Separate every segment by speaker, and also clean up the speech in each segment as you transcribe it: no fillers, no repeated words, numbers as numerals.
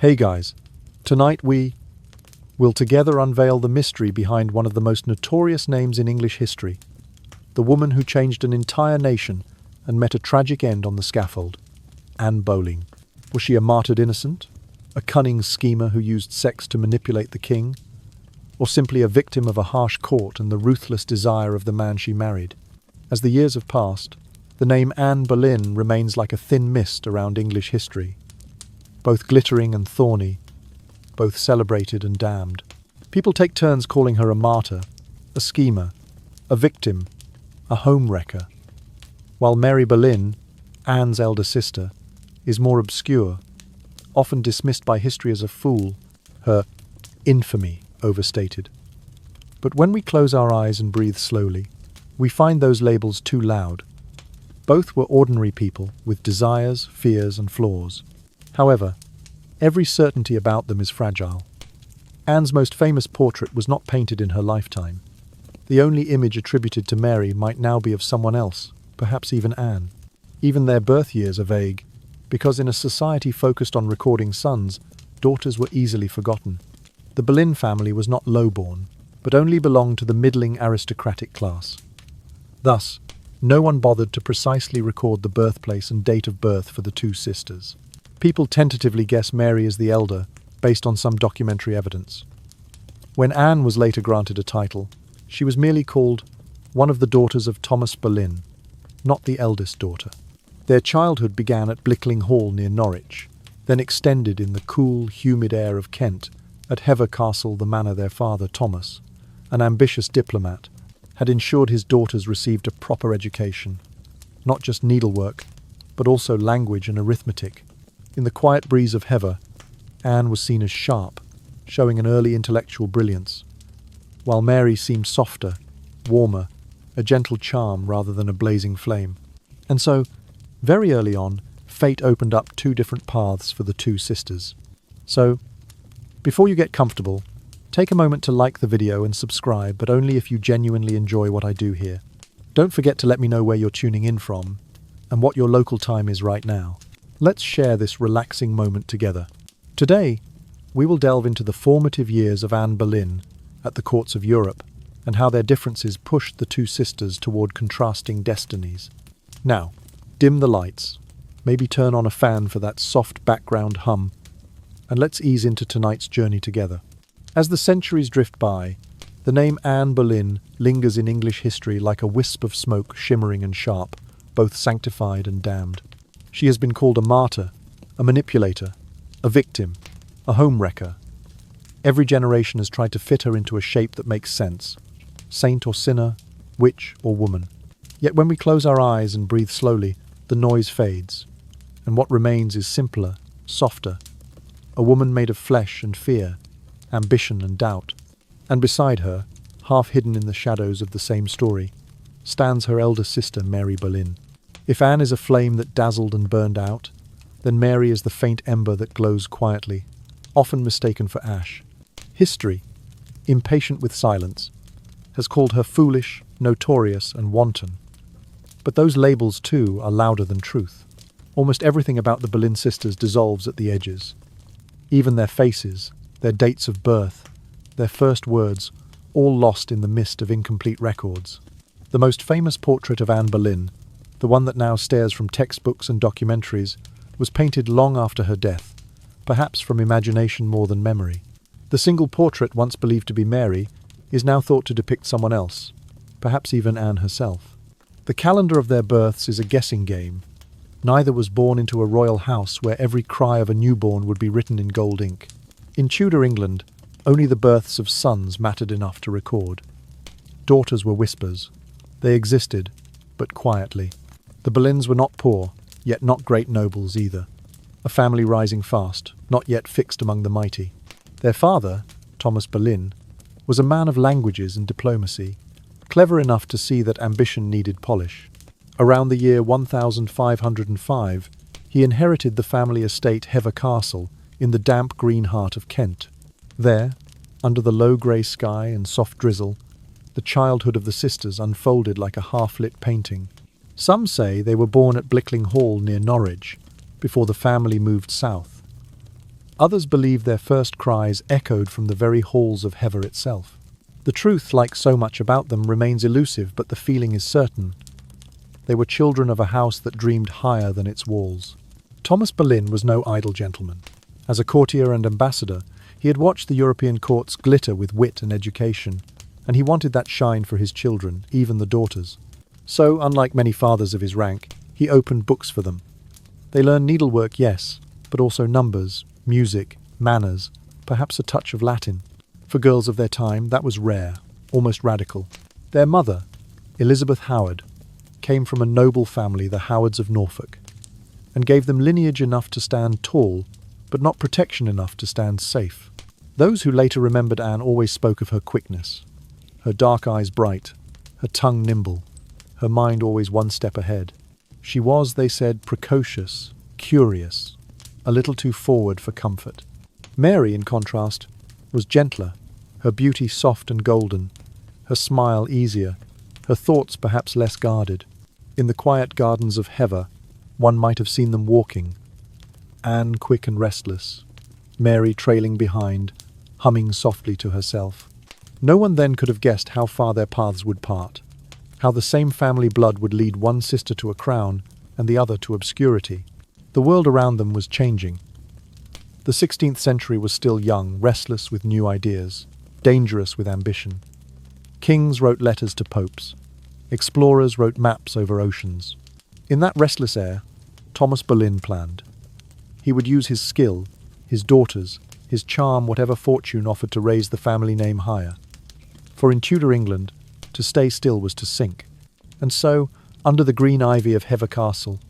Speaker 1: Hey guys, tonight we will together unveil the mystery behind one of the most notorious names in English history, the woman who changed an entire nation and met a tragic end on the scaffold, Anne Boleyn. Was she a martyred innocent, a cunning schemer who used sex to manipulate the king, or simply a victim of a harsh court and the ruthless desire of the man she married? As the years have passed, the name Anne Boleyn remains like a thin mist around English history, both glittering and thorny, both celebrated and damned. People take turns calling her a martyr, a schemer, a victim, a homewrecker, while Mary Boleyn, Anne's elder sister, is more obscure, often dismissed by history as a fool, her infamy overstated. But when we close our eyes and breathe slowly, we find those labels too loud. Both were ordinary people with desires, fears, and flaws. However, every certainty about them is fragile. Anne's most famous portrait was not painted in her lifetime. The only image attributed to Mary might now be of someone else, perhaps even Anne. Even their birth years are vague, because in a society focused on recording sons, daughters were easily forgotten. The Boleyn family was not low-born, but only belonged to the middling aristocratic class. Thus, no one bothered to precisely record the birthplace and date of birth for the two sisters. People tentatively guess Mary is the elder, based on some documentary evidence. When Anne was later granted a title, she was merely called one of the daughters of Thomas Boleyn, not the eldest daughter. Their childhood began at Blickling Hall near Norwich, then extended in the cool, humid air of Kent at Hever Castle, the manor their father, Thomas, an ambitious diplomat, had ensured his daughters received a proper education, not just needlework, but also language and arithmetic. In the quiet breeze of Hever, Anne was seen as sharp, showing an early intellectual brilliance, while Mary seemed softer, warmer, a gentle charm rather than a blazing flame. And so, very early on, fate opened up two different paths for the two sisters. So, before you get comfortable, take a moment to like the video and subscribe, but only if you genuinely enjoy what I do here. Don't forget to let me know where you're tuning in from and what your local time is right now. Let's share this relaxing moment together. Today, we will delve into the formative years of Anne Boleyn at the courts of Europe and how their differences pushed the two sisters toward contrasting destinies. Now, dim the lights, maybe turn on a fan for that soft background hum, and let's ease into tonight's journey together. As the centuries drift by, the name Anne Boleyn lingers in English history like a wisp of smoke, shimmering and sharp, both sanctified and damned. She has been called a martyr, a manipulator, a victim, a homewrecker. Every generation has tried to fit her into a shape that makes sense, saint or sinner, witch or woman. Yet when we close our eyes and breathe slowly, the noise fades, and what remains is simpler, softer, a woman made of flesh and fear, ambition and doubt. And beside her, half hidden in the shadows of the same story, stands her elder sister Mary Boleyn. If Anne is a flame that dazzled and burned out, then Mary is the faint ember that glows quietly, often mistaken for ash. History, impatient with silence, has called her foolish, notorious, and wanton. But those labels, too, are louder than truth. Almost everything about the Boleyn sisters dissolves at the edges. Even their faces, their dates of birth, their first words, all lost in the mist of incomplete records. The most famous portrait of Anne Boleyn, the one that now stares from textbooks and documentaries, was painted long after her death, perhaps from imagination more than memory. The single portrait once believed to be Mary is now thought to depict someone else, perhaps even Anne herself. The calendar of their births is a guessing game. Neither was born into a royal house where every cry of a newborn would be written in gold ink. In Tudor England, only the births of sons mattered enough to record. Daughters were whispers. They existed, but quietly. The Boleyns were not poor, yet not great nobles either. A family rising fast, not yet fixed among the mighty. Their father, Thomas Boleyn, was a man of languages and diplomacy, clever enough to see that ambition needed polish. Around the year 1505, he inherited the family estate Hever Castle in the damp green heart of Kent. There, under the low grey sky and soft drizzle, the childhood of the sisters unfolded like a half-lit painting. Some say they were born at Blickling Hall near Norwich, before the family moved south. Others believe their first cries echoed from the very halls of Hever itself. The truth, like so much about them, remains elusive, but the feeling is certain. They were children of a house that dreamed higher than its walls. Thomas Boleyn was no idle gentleman. As a courtier and ambassador, he had watched the European courts glitter with wit and education, and he wanted that shine for his children, even the daughters. So, unlike many fathers of his rank, he opened books for them. They learned needlework, yes, but also numbers, music, manners, perhaps a touch of Latin. For girls of their time, that was rare, almost radical. Their mother, Elizabeth Howard, came from a noble family, the Howards of Norfolk, and gave them lineage enough to stand tall, but not protection enough to stand safe. Those who later remembered Anne always spoke of her quickness, her dark eyes bright, her tongue nimble, her mind always one step ahead. She was, they said, precocious, curious, a little too forward for comfort. Mary, in contrast, was gentler, her beauty soft and golden, her smile easier, her thoughts perhaps less guarded. In the quiet gardens of Hever, one might have seen them walking, Anne quick and restless, Mary trailing behind, humming softly to herself. No one then could have guessed how far their paths would part, how the same family blood would lead one sister to a crown and the other to obscurity. The world around them was changing. The 16th century was still young, restless with new ideas, dangerous with ambition. Kings wrote letters to popes. Explorers wrote maps over oceans. In that restless air, Thomas Boleyn planned. He would use his skill, his daughters, his charm, whatever fortune offered to raise the family name higher. For in Tudor England, to stay still was to sink. And so, under the green ivy of Hever Castle,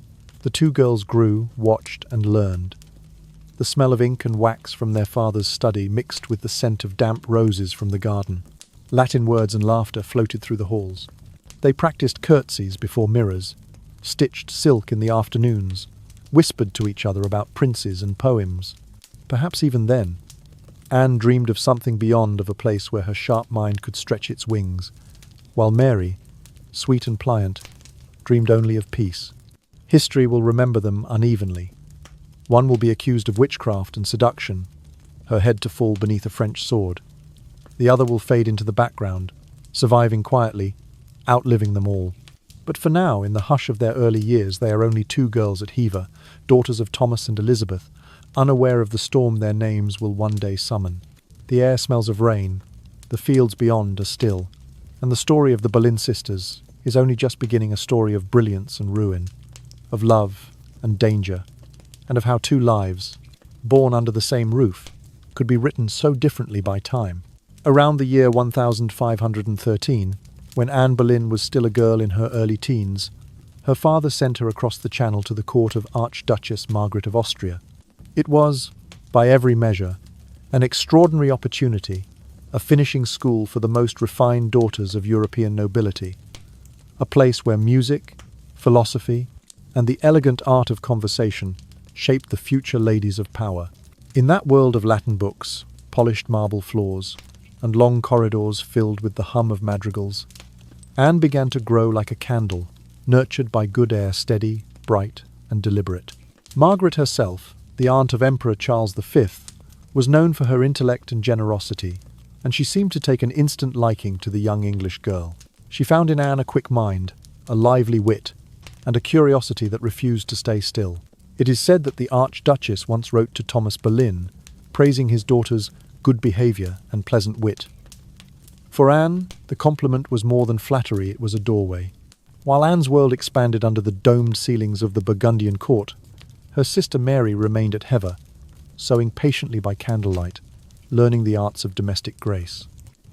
Speaker 1: the two girls grew, watched, and learned. The smell of ink and wax from their father's study mixed with the scent of damp roses from the garden. Latin words and laughter floated through the halls. They practiced curtsies before mirrors, stitched silk in the afternoons, whispered to each other about princes and poems. Perhaps even then, Anne dreamed of something beyond, of a place where her sharp mind could stretch its wings, while Mary, sweet and pliant, dreamed only of peace. History will remember them unevenly. One will be accused of witchcraft and seduction, her head to fall beneath a French sword. The other will fade into the background, surviving quietly, outliving them all. But for now, in the hush of their early years, they are only two girls at Hever, daughters of Thomas and Elizabeth, unaware of the storm their names will one day summon. The air smells of rain, the fields beyond are still, and the story of the Boleyn sisters is only just beginning, a story of brilliance and ruin, of love and danger, and of how two lives, born under the same roof, could be written so differently by time. Around the year 1513, when Anne Boleyn was still a girl in her early teens, her father sent her across the Channel to the court of Archduchess Margaret of Austria. It was, by every measure, an extraordinary opportunity, a finishing school for the most refined daughters of European nobility, a place where music, philosophy, and the elegant art of conversation shaped the future ladies of power. In that world of Latin books, polished marble floors, and long corridors filled with the hum of madrigals, Anne began to grow like a candle, nurtured by good air, steady, bright, and deliberate. Margaret herself, the aunt of Emperor Charles V, was known for her intellect and generosity, and she seemed to take an instant liking to the young English girl. She found in Anne a quick mind, a lively wit, and a curiosity that refused to stay still. It is said that the Archduchess once wrote to Thomas Boleyn, praising his daughter's good behaviour and pleasant wit. For Anne, the compliment was more than flattery, it was a doorway. While Anne's world expanded under the domed ceilings of the Burgundian court, her sister Mary remained at Hever, sewing patiently by candlelight, learning the arts of domestic grace.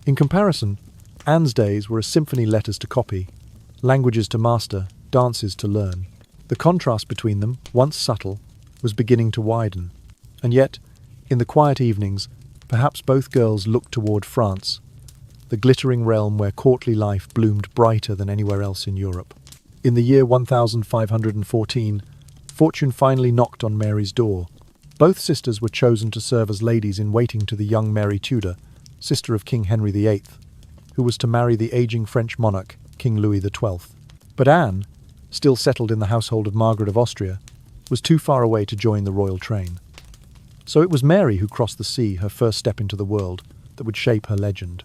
Speaker 1: In comparison, Anne's days were a symphony, letters to copy, languages to master, dances to learn. The contrast between them, once subtle, was beginning to widen. And yet, in the quiet evenings, perhaps both girls looked toward France, the glittering realm where courtly life bloomed brighter than anywhere else in Europe. In the year 1514, fortune finally knocked on Mary's door. Both sisters were chosen to serve as ladies-in-waiting to the young Mary Tudor, sister of King Henry VIII, who was to marry the aging French monarch, King Louis XII. But Anne, still settled in the household of Margaret of Austria, was too far away to join the royal train. So it was Mary who crossed the sea, her first step into the world, that would shape her legend.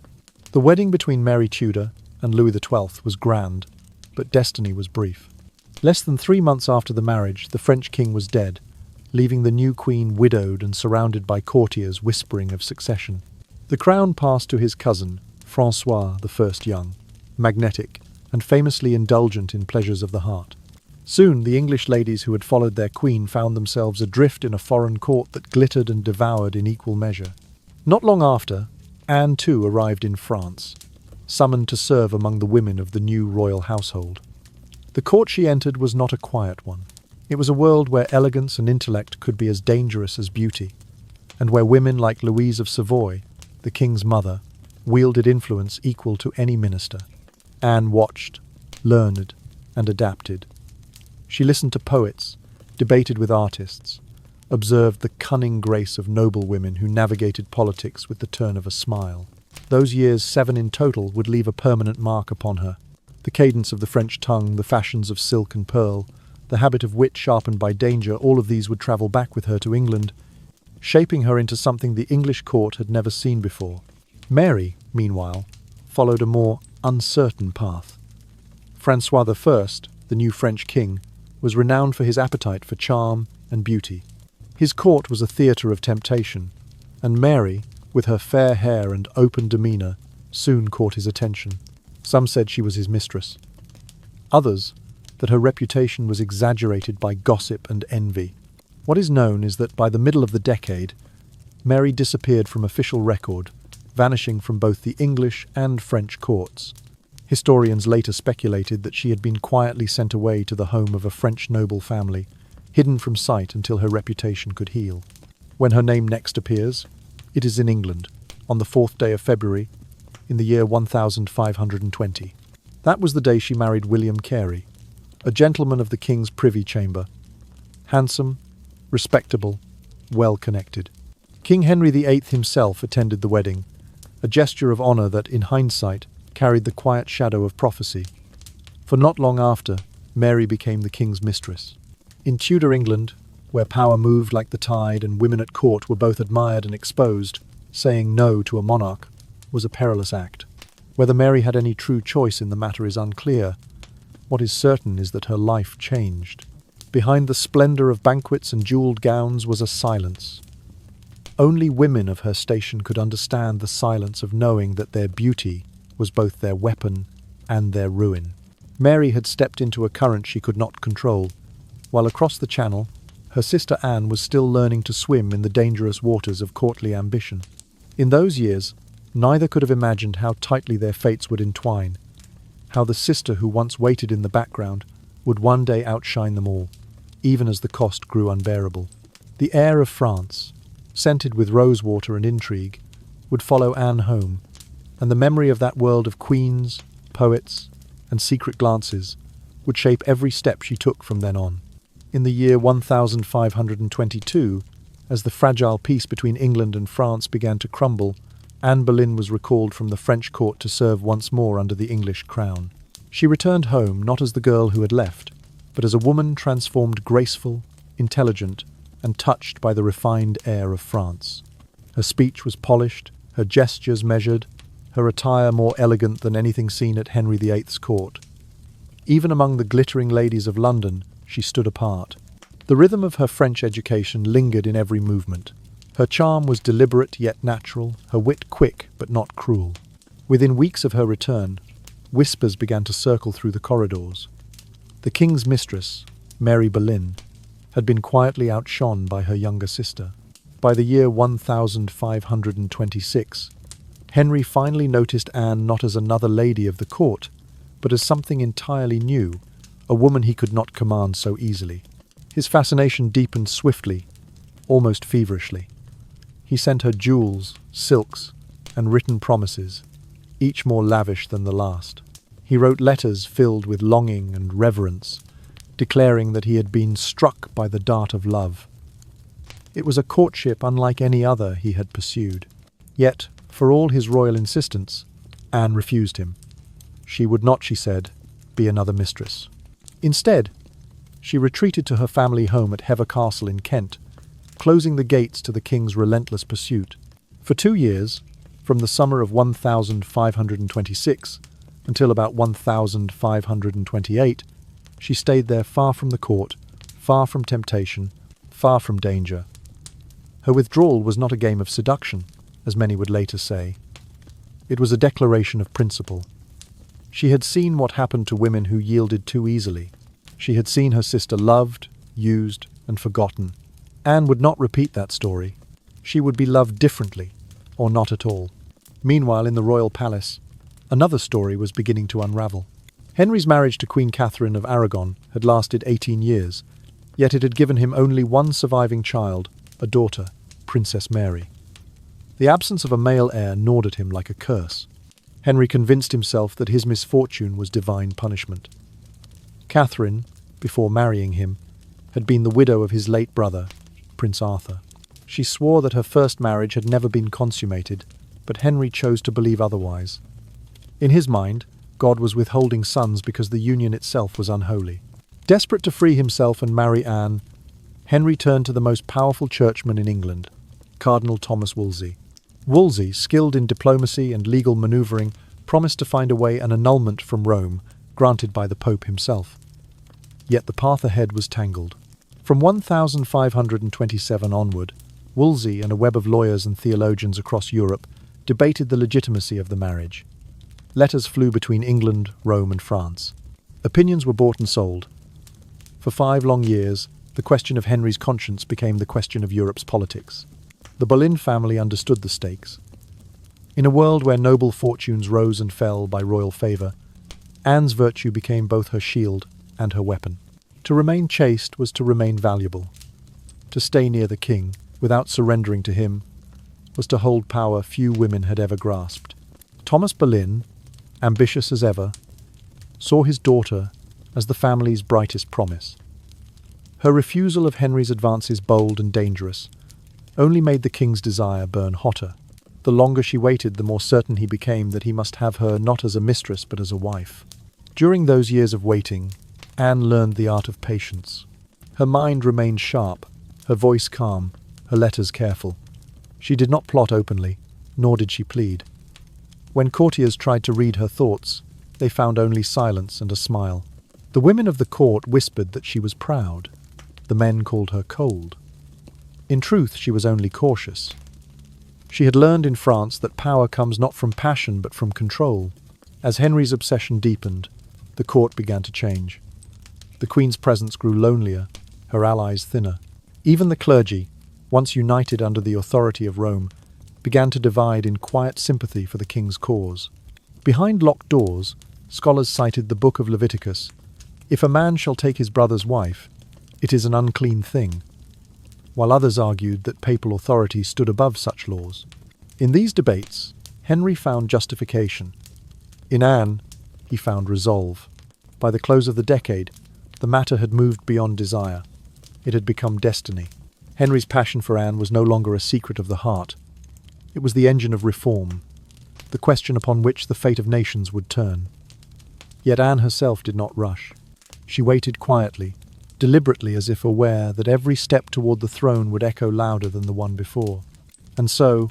Speaker 1: The wedding between Mary Tudor and Louis XII was grand, but destiny was brief. Less than 3 months after the marriage, the French king was dead, leaving the new queen widowed and surrounded by courtiers whispering of succession. The crown passed to his cousin, Francois I Young, magnetic and famously indulgent in pleasures of the heart. Soon, the English ladies who had followed their queen found themselves adrift in a foreign court that glittered and devoured in equal measure. Not long after, Anne too arrived in France, summoned to serve among the women of the new royal household. The court she entered was not a quiet one. It was a world where elegance and intellect could be as dangerous as beauty, and where women like Louise of Savoy, the king's mother, wielded influence equal to any minister. Anne watched, learned, and adapted. She listened to poets, debated with artists, observed the cunning grace of noble women who navigated politics with the turn of a smile. Those years, 7 in total, would leave a permanent mark upon her. The cadence of the French tongue, the fashions of silk and pearl, the habit of wit sharpened by danger, all of these would travel back with her to England, shaping her into something the English court had never seen before. Mary, meanwhile, followed a more uncertain path. Francois I, the new French king, was renowned for his appetite for charm and beauty. His court was a theatre of temptation, and Mary, with her fair hair and open demeanour, soon caught his attention. Some said she was his mistress. Others, that her reputation was exaggerated by gossip and envy. What is known is that by the middle of the decade, Mary disappeared from official record, vanishing from both the English and French courts. Historians later speculated that she had been quietly sent away to the home of a French noble family, hidden from sight until her reputation could heal. When her name next appears, it is in England, on the 4th day of February, in the year 1520. That was the day she married William Carey, a gentleman of the king's privy chamber. Handsome, respectable, well-connected. King Henry VIII himself attended the wedding, a gesture of honour that, in hindsight, carried the quiet shadow of prophecy. For not long after, Mary became the king's mistress. In Tudor England, where power moved like the tide and women at court were both admired and exposed, saying no to a monarch was a perilous act. Whether Mary had any true choice in the matter is unclear. What is certain is that her life changed. Behind the splendour of banquets and jewelled gowns was a silence. Only women of her station could understand the silence of knowing that their beauty was both their weapon and their ruin. Mary had stepped into a current she could not control, while across the channel, her sister Anne was still learning to swim in the dangerous waters of courtly ambition. In those years, neither could have imagined how tightly their fates would entwine, how the sister who once waited in the background would one day outshine them all, even as the cost grew unbearable. The air of France, scented with rosewater and intrigue, would follow Anne home, and the memory of that world of queens, poets, and secret glances would shape every step she took from then on. In the year 1522, as the fragile peace between England and France began to crumble, Anne Boleyn was recalled from the French court to serve once more under the English crown. She returned home not as the girl who had left, but as a woman transformed, graceful, intelligent, and touched by the refined air of France. Her speech was polished, her gestures measured, her attire more elegant than anything seen at Henry VIII's court. Even among the glittering ladies of London, she stood apart. The rhythm of her French education lingered in every movement. Her charm was deliberate yet natural, her wit quick but not cruel. Within weeks of her return, whispers began to circle through the corridors. The king's mistress, Mary Boleyn, had been quietly outshone by her younger sister. By the year 1526, Henry finally noticed Anne not as another lady of the court, but as something entirely new, a woman he could not command so easily. His fascination deepened swiftly, almost feverishly. He sent her jewels, silks, and written promises, each more lavish than the last. He wrote letters filled with longing and reverence, declaring that he had been struck by the dart of love. It was a courtship unlike any other he had pursued. Yet, for all his royal insistence, Anne refused him. She would not, she said, be another mistress. Instead, she retreated to her family home at Hever Castle in Kent, closing the gates to the king's relentless pursuit. For 2 years, from the summer of 1526 until about 1528, she stayed there far from the court, far from temptation, far from danger. Her withdrawal was not a game of seduction, as many would later say. It was a declaration of principle. She had seen what happened to women who yielded too easily. She had seen her sister loved, used, and forgotten. Anne would not repeat that story. She would be loved differently, or not at all. Meanwhile, in the royal palace, another story was beginning to unravel. Henry's marriage to Queen Catherine of Aragon had lasted 18 years, yet it had given him only one surviving child, a daughter, Princess Mary. The absence of a male heir gnawed at him like a curse. Henry convinced himself that his misfortune was divine punishment. Catherine, before marrying him, had been the widow of his late brother, Prince Arthur. She swore that her first marriage had never been consummated, but Henry chose to believe otherwise. In his mind, God was withholding sons because the union itself was unholy. Desperate to free himself and marry Anne, Henry turned to the most powerful churchman in England, Cardinal Thomas Wolsey. Wolsey, skilled in diplomacy and legal manoeuvring, promised to find a way an annulment from Rome, granted by the Pope himself. Yet the path ahead was tangled. From 1527 onward, Wolsey and a web of lawyers and theologians across Europe debated the legitimacy of the marriage. Letters flew between England, Rome, and France. Opinions were bought and sold. For 5 long years, the question of Henry's conscience became the question of Europe's politics. The Boleyn family understood the stakes. In a world where noble fortunes rose and fell by royal favour, Anne's virtue became both her shield and her weapon. To remain chaste was to remain valuable. To stay near the king, without surrendering to him, was to hold power few women had ever grasped. Thomas Boleyn, ambitious as ever, saw his daughter as the family's brightest promise. Her refusal of Henry's advances, bold and dangerous, only made the king's desire burn hotter. The longer she waited, the more certain he became that he must have her not as a mistress but as a wife. During those years of waiting, Anne learned the art of patience. Her mind remained sharp, her voice calm, her letters careful. She did not plot openly, nor did she plead. When courtiers tried to read her thoughts, they found only silence and a smile. The women of the court whispered that she was proud. The men called her cold. In truth, she was only cautious. She had learned in France that power comes not from passion but from control. As Henry's obsession deepened, the court began to change. The Queen's presence grew lonelier, her allies thinner. Even the clergy, once united under the authority of Rome, began to divide in quiet sympathy for the king's cause. Behind locked doors, scholars cited the book of Leviticus. If a man shall take his brother's wife, it is an unclean thing, while others argued that papal authority stood above such laws. In these debates, Henry found justification. In Anne, he found resolve. By the close of the decade, the matter had moved beyond desire. It had become destiny. Henry's passion for Anne was no longer a secret of the heart. It was the engine of reform, the question upon which the fate of nations would turn. Yet Anne herself did not rush. She waited quietly, deliberately, as if aware that every step toward the throne would echo louder than the one before. And so,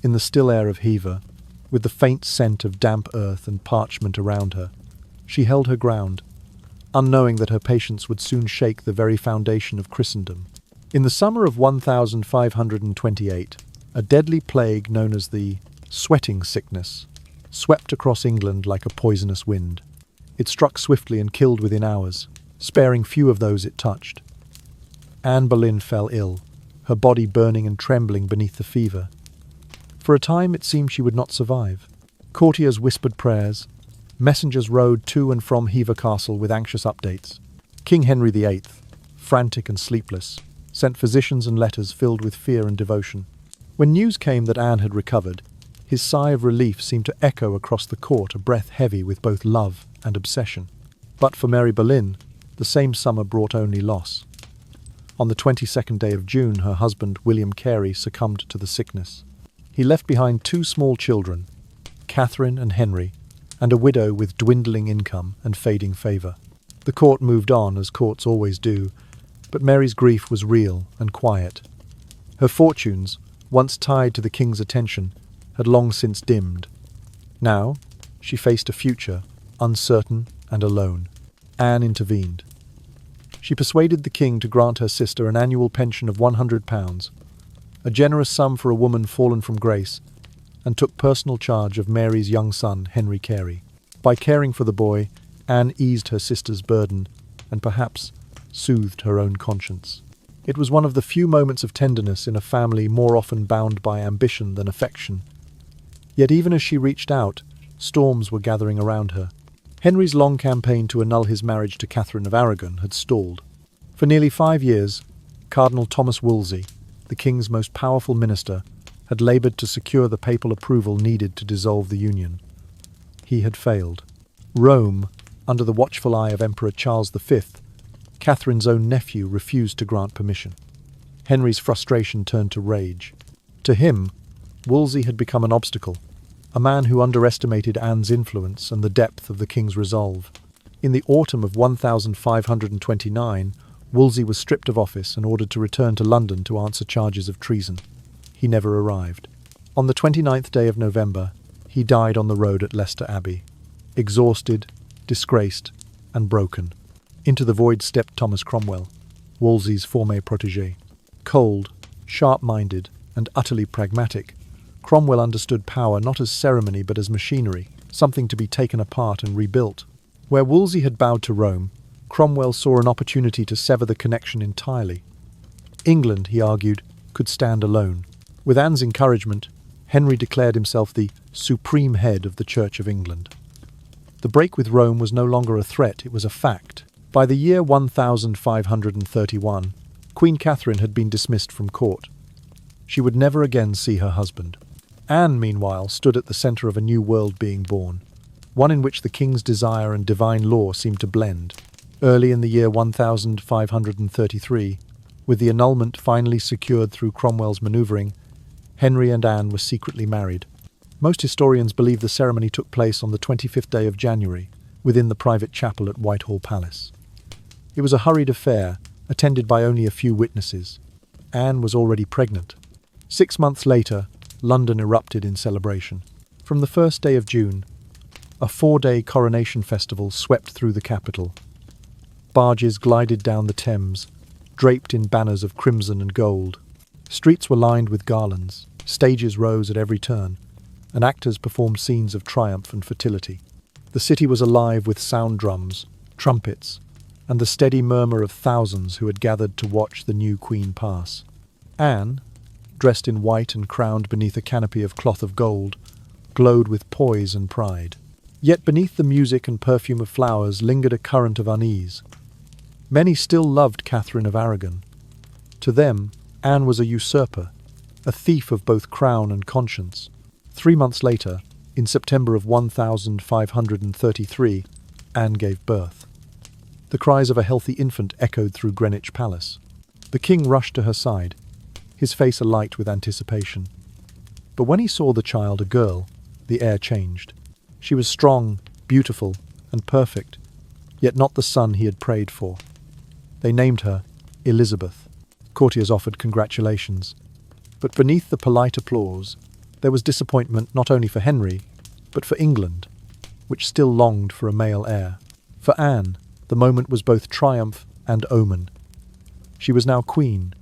Speaker 1: in the still air of Hever, with the faint scent of damp earth and parchment around her, she held her ground, unknowing that her patience would soon shake the very foundation of Christendom. In the summer of 1528, a deadly plague known as the sweating sickness swept across England like a poisonous wind. It struck swiftly and killed within hours, sparing few of those it touched. Anne Boleyn fell ill, her body burning and trembling beneath the fever. For a time it seemed she would not survive. Courtiers whispered prayers. Messengers rode to and from Hever Castle with anxious updates. King Henry VIII, frantic and sleepless, sent physicians and letters filled with fear and devotion. When news came that Anne had recovered, his sigh of relief seemed to echo across the court, a breath heavy with both love and obsession. But for Mary Boleyn, the same summer brought only loss. On the 22nd day of June, her husband, William Carey, succumbed to the sickness. He left behind 2 small children, Catherine and Henry, and a widow with dwindling income and fading favour. The court moved on, as courts always do, but Mary's grief was real and quiet. Her fortunes, once tied to the king's attention, had long since dimmed. Now, she faced a future, uncertain and alone. Anne intervened. She persuaded the king to grant her sister an annual pension of £100, a generous sum for a woman fallen from grace, and took personal charge of Mary's young son, Henry Carey. By caring for the boy, Anne eased her sister's burden and perhaps soothed her own conscience. It was one of the few moments of tenderness in a family more often bound by ambition than affection. Yet even as she reached out, storms were gathering around her. Henry's long campaign to annul his marriage to Catherine of Aragon had stalled. For nearly 5 years, Cardinal Thomas Wolsey, the king's most powerful minister, had laboured to secure the papal approval needed to dissolve the union. He had failed. Rome, under the watchful eye of Emperor Charles V, Catherine's own nephew, refused to grant permission. Henry's frustration turned to rage. To him, Wolsey had become an obstacle, a man who underestimated Anne's influence and the depth of the king's resolve. In the autumn of 1529, Wolsey was stripped of office and ordered to return to London to answer charges of treason. He never arrived. On the 29th day of November, he died on the road at Leicester Abbey, exhausted, disgraced, and broken. Into the void stepped Thomas Cromwell, Wolsey's former protégé. Cold, sharp-minded, and utterly pragmatic, Cromwell understood power not as ceremony but as machinery, something to be taken apart and rebuilt. Where Wolsey had bowed to Rome, Cromwell saw an opportunity to sever the connection entirely. England, he argued, could stand alone. With Anne's encouragement, Henry declared himself the supreme head of the Church of England. The break with Rome was no longer a threat, it was a fact. By the year 1531, Queen Catherine had been dismissed from court. She would never again see her husband. Anne, meanwhile, stood at the centre of a new world being born, one in which the king's desire and divine law seemed to blend. Early in the year 1533, with the annulment finally secured through Cromwell's manoeuvring, Henry and Anne were secretly married. Most historians believe the ceremony took place on the 25th day of January, within the private chapel at Whitehall Palace. It was a hurried affair, attended by only a few witnesses. Anne was already pregnant. 6 months later, London erupted in celebration. From the first day of June, a 4-day coronation festival swept through the capital. Barges glided down the Thames, draped in banners of crimson and gold. Streets were lined with garlands, stages rose at every turn, and actors performed scenes of triumph and fertility. The city was alive with sound drums, trumpets, and the steady murmur of thousands who had gathered to watch the new queen pass. Anne, dressed in white and crowned beneath a canopy of cloth of gold, glowed with poise and pride. Yet beneath the music and perfume of flowers lingered a current of unease. Many still loved Catherine of Aragon. To them, Anne was a usurper, a thief of both crown and conscience. 3 months later, in September of 1533, Anne gave birth. The cries of a healthy infant echoed through Greenwich Palace. The king rushed to her side, his face alight with anticipation. But when he saw the child, a girl, the air changed. She was strong, beautiful, and perfect, yet not the son he had prayed for. They named her Elizabeth. Courtiers offered congratulations. But beneath the polite applause, there was disappointment not only for Henry, but for England, which still longed for a male heir. For Anne, the moment was both triumph and omen. She was now queen,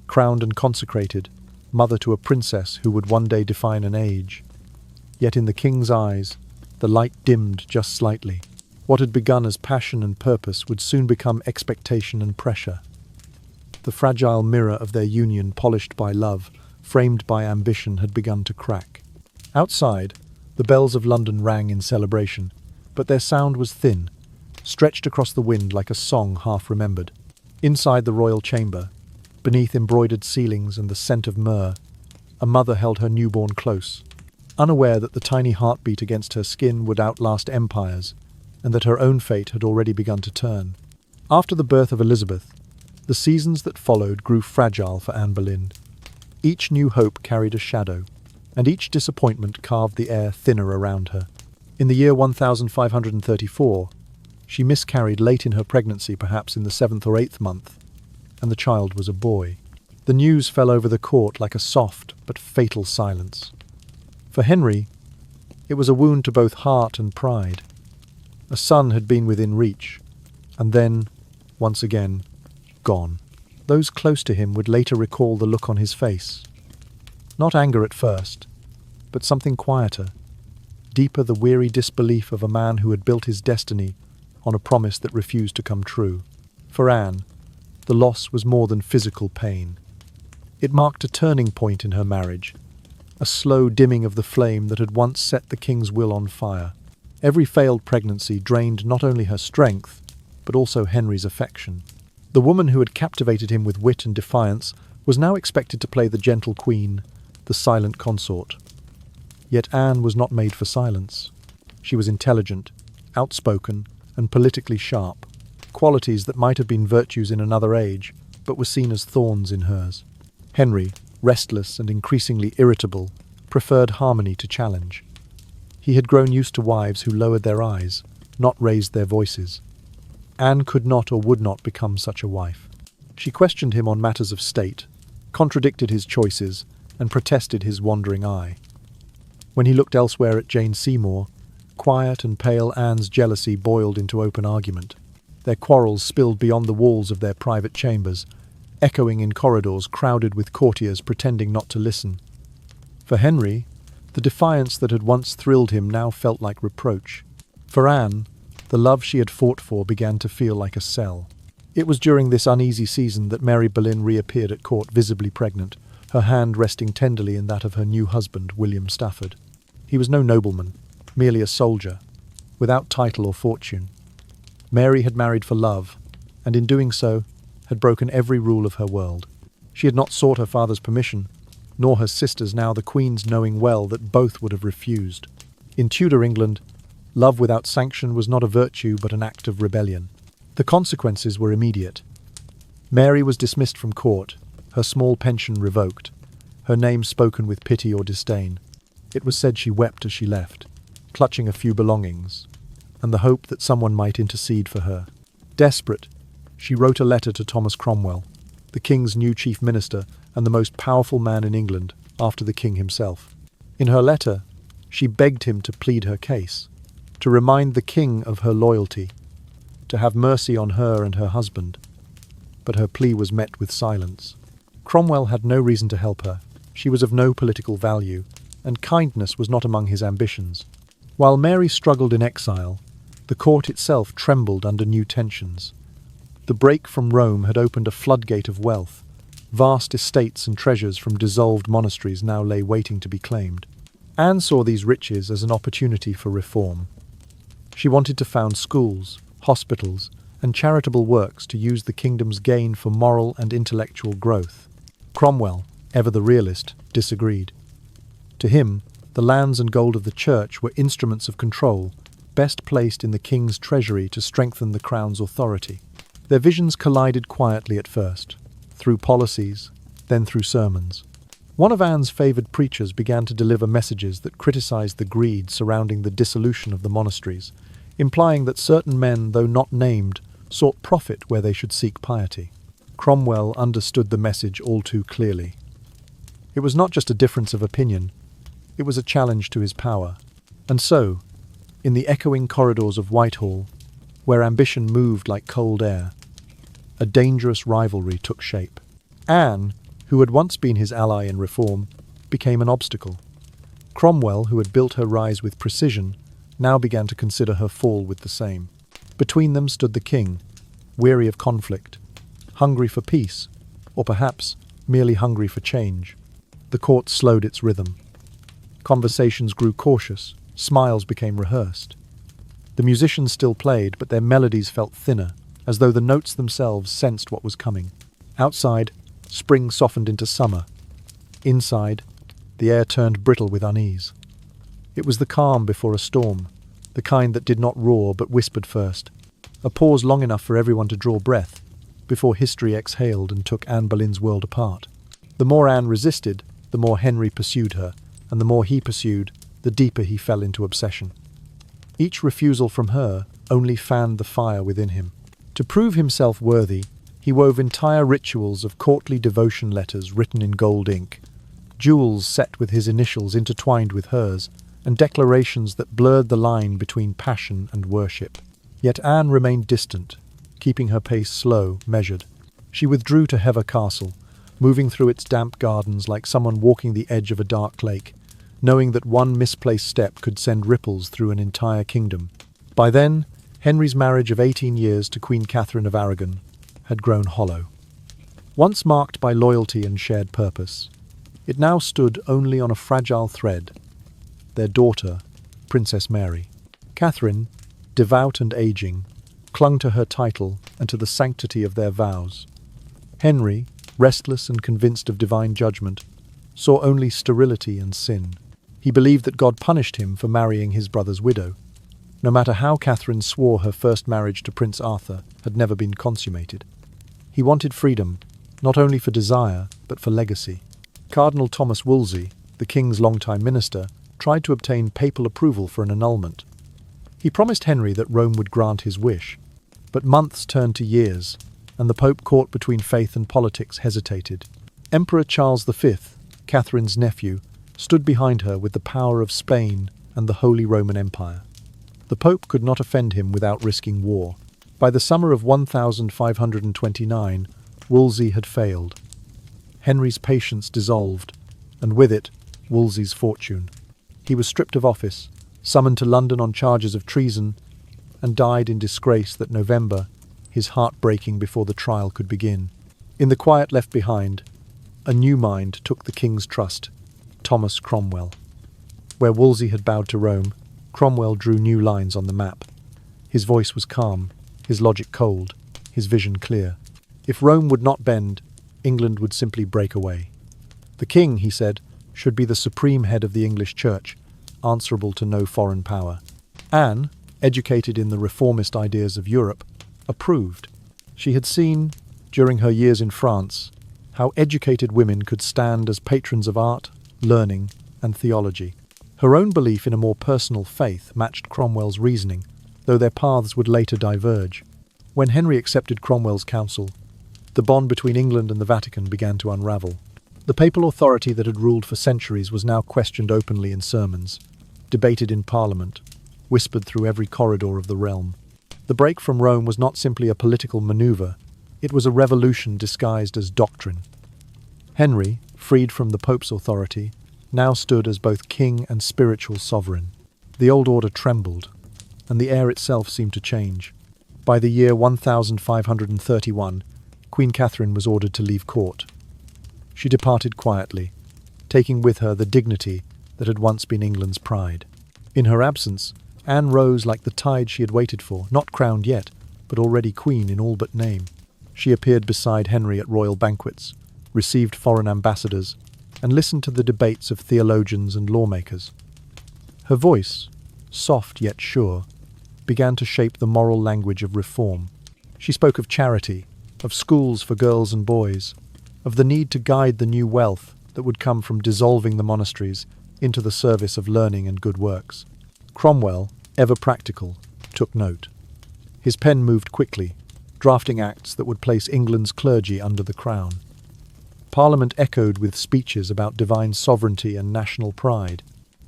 Speaker 1: crowned and consecrated, mother to a princess who would one day define an age. Yet in the king's eyes, the light dimmed just slightly. What had begun as passion and purpose would soon become expectation and pressure. The fragile mirror of their union, polished by love, framed by ambition, had begun to crack. Outside, the bells of London rang in celebration, but their sound was thin, stretched across the wind like a song half remembered. Inside the royal chamber, beneath embroidered ceilings and the scent of myrrh, a mother held her newborn close, unaware that the tiny heartbeat against her skin would outlast empires, and that her own fate had already begun to turn. After the birth of Elizabeth, the seasons that followed grew fragile for Anne Boleyn. Each new hope carried a shadow, and each disappointment carved the air thinner around her. In the year 1534, she miscarried late in her pregnancy, perhaps in the 7th or 8th month, and the child was a boy. The news fell over the court like a soft but fatal silence. For Henry, it was a wound to both heart and pride. A son had been within reach, and then, once again, gone. Those close to him would later recall the look on his face. Not anger at first, but something quieter, deeper, the weary disbelief of a man who had built his destiny on a promise that refused to come true. For Anne, the loss was more than physical pain. It marked a turning point in her marriage, a slow dimming of the flame that had once set the king's will on fire. Every failed pregnancy drained not only her strength, but also Henry's affection. The woman who had captivated him with wit and defiance was now expected to play the gentle queen, the silent consort. Yet Anne was not made for silence. She was intelligent, outspoken, and politically sharp, qualities that might have been virtues in another age, but were seen as thorns in hers. Henry, restless and increasingly irritable, preferred harmony to challenge. He had grown used to wives who lowered their eyes, not raised their voices. Anne could not or would not become such a wife. She questioned him on matters of state, contradicted his choices, and protested his wandering eye. When he looked elsewhere at Jane Seymour, quiet and pale Anne's jealousy boiled into open argument. Their quarrels spilled beyond the walls of their private chambers, echoing in corridors crowded with courtiers pretending not to listen. For Henry, the defiance that had once thrilled him now felt like reproach. For Anne, the love she had fought for began to feel like a cell. It was during this uneasy season that Mary Boleyn reappeared at court visibly pregnant, her hand resting tenderly in that of her new husband, William Stafford. He was no nobleman, merely a soldier, without title or fortune. Mary had married for love, and in doing so, had broken every rule of her world. She had not sought her father's permission, nor her sister's, now the Queen's, knowing well that both would have refused. In Tudor England, love without sanction was not a virtue but an act of rebellion. The consequences were immediate. Mary was dismissed from court, her small pension revoked, her name spoken with pity or disdain. It was said she wept as she left, clutching a few belongings, and the hope that someone might intercede for her. Desperate, she wrote a letter to Thomas Cromwell, the king's new chief minister and the most powerful man in England after the king himself. In her letter, she begged him to plead her case, to remind the king of her loyalty, to have mercy on her and her husband. But her plea was met with silence. Cromwell had no reason to help her. She was of no political value, and kindness was not among his ambitions. While Mary struggled in exile, the court itself trembled under new tensions. The break from Rome had opened a floodgate of wealth. Vast estates and treasures from dissolved monasteries now lay waiting to be claimed. Anne saw these riches as an opportunity for reform. She wanted to found schools, hospitals, and charitable works to use the kingdom's gain for moral and intellectual growth. Cromwell, ever the realist, disagreed. To him, the lands and gold of the church were instruments of control, best placed in the king's treasury to strengthen the crown's authority. Their visions collided quietly at first, through policies, then through sermons. One of Anne's favoured preachers began to deliver messages that criticised the greed surrounding the dissolution of the monasteries, implying that certain men, though not named, sought profit where they should seek piety. Cromwell understood the message all too clearly. It was not just a difference of opinion, it was a challenge to his power. And so, in the echoing corridors of Whitehall, where ambition moved like cold air, a dangerous rivalry took shape. Anne, who had once been his ally in reform, became an obstacle. Cromwell, who had built her rise with precision, now began to consider her fall with the same. Between them stood the king, weary of conflict, hungry for peace, or perhaps merely hungry for change. The court slowed its rhythm. Conversations grew cautious, smiles became rehearsed. The musicians still played, but their melodies felt thinner, as though the notes themselves sensed what was coming. Outside, spring softened into summer. Inside, the air turned brittle with unease. It was the calm before a storm, the kind that did not roar but whispered first, a pause long enough for everyone to draw breath, before history exhaled and took Anne Boleyn's world apart. The more Anne resisted, the more Henry pursued her, and the more he pursued, the deeper he fell into obsession. Each refusal from her only fanned the fire within him. To prove himself worthy, He wove entire rituals of courtly devotion letters written in gold ink, jewels set with his initials intertwined with hers, and declarations that blurred the line between passion and worship. Yet Anne remained distant, keeping her pace slow, measured. She withdrew to Hever Castle, moving through its damp gardens like someone walking the edge of a dark lake, knowing that one misplaced step could send ripples through an entire kingdom. By then, Henry's marriage of 18 years to Queen Catherine of Aragon had grown hollow. Once marked by loyalty and shared purpose, it now stood only on a fragile thread: their daughter, Princess Mary. Catherine, devout and aging, clung to her title and to the sanctity of their vows. Henry, restless and convinced of divine judgment, saw only sterility and sin. He believed that God punished him for marrying his brother's widow, no matter how Catherine swore her first marriage to Prince Arthur had never been consummated. He wanted freedom, not only for desire, but for legacy. Cardinal Thomas Wolsey, the king's longtime minister, tried to obtain papal approval for an annulment. He promised Henry that Rome would grant his wish, but months turned to years, and the Pope, caught between faith and politics, hesitated. Emperor Charles V, Catherine's nephew, stood behind her with the power of Spain and the Holy Roman Empire. The Pope could not offend him without risking war. By the summer of 1529, Wolsey had failed. Henry's patience dissolved, and with it, Wolsey's fortune. He was stripped of office, summoned to London on charges of treason, and died in disgrace that November, his heart breaking before the trial could begin. In the quiet left behind, a new mind took the king's trust: Thomas Cromwell. Where Wolsey had bowed to Rome, Cromwell drew new lines on the map. His voice was calm, his logic cold, his vision clear. If Rome would not bend, England would simply break away. The king, he said, should be the supreme head of the English Church, answerable to no foreign power. Anne, educated in the reformist ideas of Europe, approved. She had seen, during her years in France, how educated women could stand as patrons of art, learning, and theology. Her own belief in a more personal faith matched Cromwell's reasoning, though their paths would later diverge. When Henry accepted Cromwell's counsel, the bond between England and the Vatican began to unravel. The papal authority that had ruled for centuries was now questioned openly in sermons, debated in Parliament, whispered through every corridor of the realm. The break from Rome was not simply a political maneuver, it was a revolution disguised as doctrine. Henry, freed from the Pope's authority, now stood as both king and spiritual sovereign. The old order trembled, and the air itself seemed to change. By the year 1531, Queen Catherine was ordered to leave court. She departed quietly, taking with her the dignity that had once been England's pride. In her absence, Anne rose like the tide she had waited for, not crowned yet, but already queen in all but name. She appeared beside Henry at royal banquets, received foreign ambassadors, and listened to the debates of theologians and lawmakers. Her voice, soft yet sure, began to shape the moral language of reform. She spoke of charity, of schools for girls and boys, of the need to guide the new wealth that would come from dissolving the monasteries into the service of learning and good works. Cromwell, ever practical, took note. His pen moved quickly, drafting acts that would place England's clergy under the crown. Parliament echoed with speeches about divine sovereignty and national pride.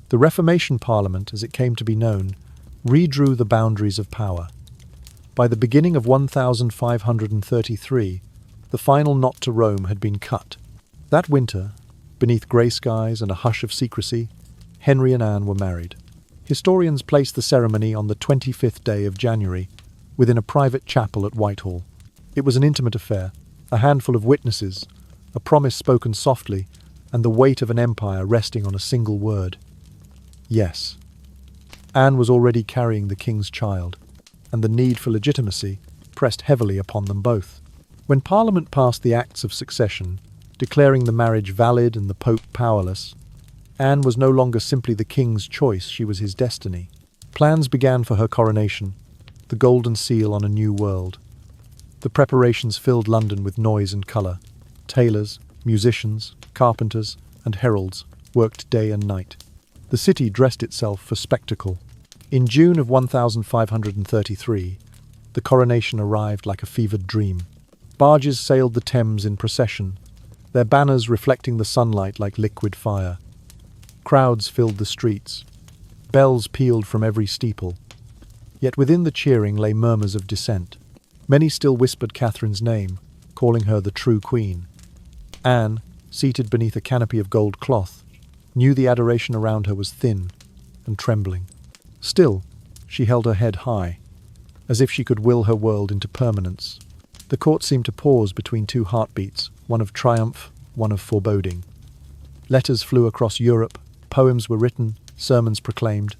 Speaker 1: The Reformation Parliament, as it came to be known, redrew the boundaries of power. By the beginning of 1533, the final knot to Rome had been cut. That winter, beneath grey skies and a hush of secrecy, Henry and Anne were married. Historians place the ceremony on the 25th day of January, within a private chapel at Whitehall. It was an intimate affair, a handful of witnesses, a promise spoken softly, and the weight of an empire resting on a single word. Yes. Anne was already carrying the king's child, and the need for legitimacy pressed heavily upon them both. When Parliament passed the Acts of Succession, declaring the marriage valid and the Pope powerless, Anne was no longer simply the king's choice, she was his destiny. Plans began for her coronation, the golden seal on a new world. The preparations filled London with noise and colour. Tailors, musicians, carpenters, and heralds worked day and night. The city dressed itself for spectacle. In June of 1533, the coronation arrived like a fevered dream. Barges sailed the Thames in procession, their banners reflecting the sunlight like liquid fire. Crowds filled the streets. Bells pealed from every steeple. Yet within the cheering lay murmurs of dissent. Many still whispered Catherine's name, calling her the true queen. Anne, seated beneath a canopy of gold cloth, knew the adoration around her was thin and trembling. Still, she held her head high, as if she could will her world into permanence. The court seemed to pause between two heartbeats, one of triumph, one of foreboding. Letters flew across Europe, poems were written, sermons proclaimed.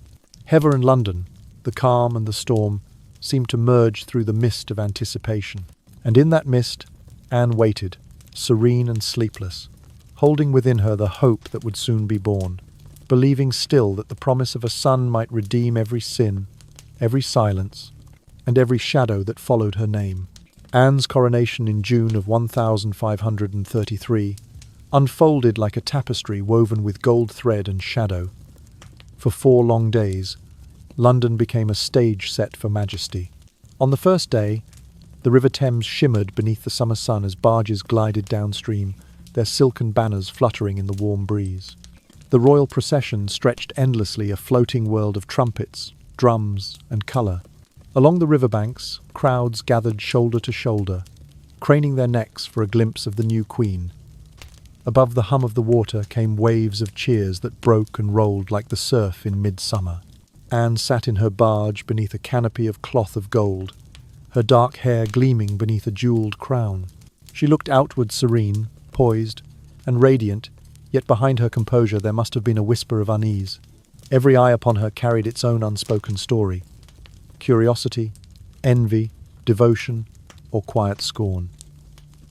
Speaker 1: Hever and London, the calm and the storm, seemed to merge through the mist of anticipation. And in that mist, Anne waited, serene and sleepless, holding within her the hope that would soon be born, believing still that the promise of a son might redeem every sin, every silence, and every shadow that followed her name. Anne's coronation in June of 1533 unfolded like a tapestry woven with gold thread and shadow. For 4 long days, London became a stage set for majesty. On the first day, the River Thames shimmered beneath the summer sun as barges glided downstream, their silken banners fluttering in the warm breeze. The royal procession stretched endlessly, a floating world of trumpets, drums, and colour. Along the riverbanks, crowds gathered shoulder to shoulder, craning their necks for a glimpse of the new queen. Above the hum of the water came waves of cheers that broke and rolled like the surf in midsummer. Anne sat in her barge beneath a canopy of cloth of gold, her dark hair gleaming beneath a jewelled crown. She looked outward serene, poised, and radiant, yet behind her composure there must have been a whisper of unease. Every eye upon her carried its own unspoken story. Curiosity, envy, devotion, or quiet scorn.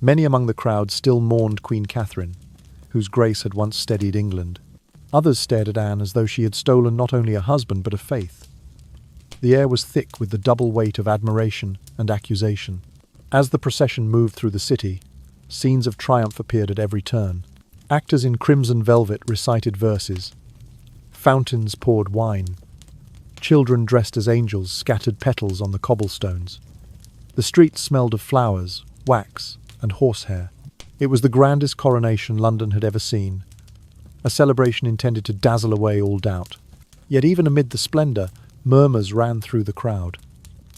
Speaker 1: Many among the crowd still mourned Queen Catherine, whose grace had once steadied England. Others stared at Anne as though she had stolen not only a husband but a faith. The air was thick with the double weight of admiration and accusation. As the procession moved through the city, scenes of triumph appeared at every turn. Actors in crimson velvet recited verses. Fountains poured wine. Children dressed as angels scattered petals on the cobblestones. The streets smelled of flowers, wax, and horsehair. It was the grandest coronation London had ever seen, a celebration intended to dazzle away all doubt. Yet even amid the splendour, murmurs ran through the crowd,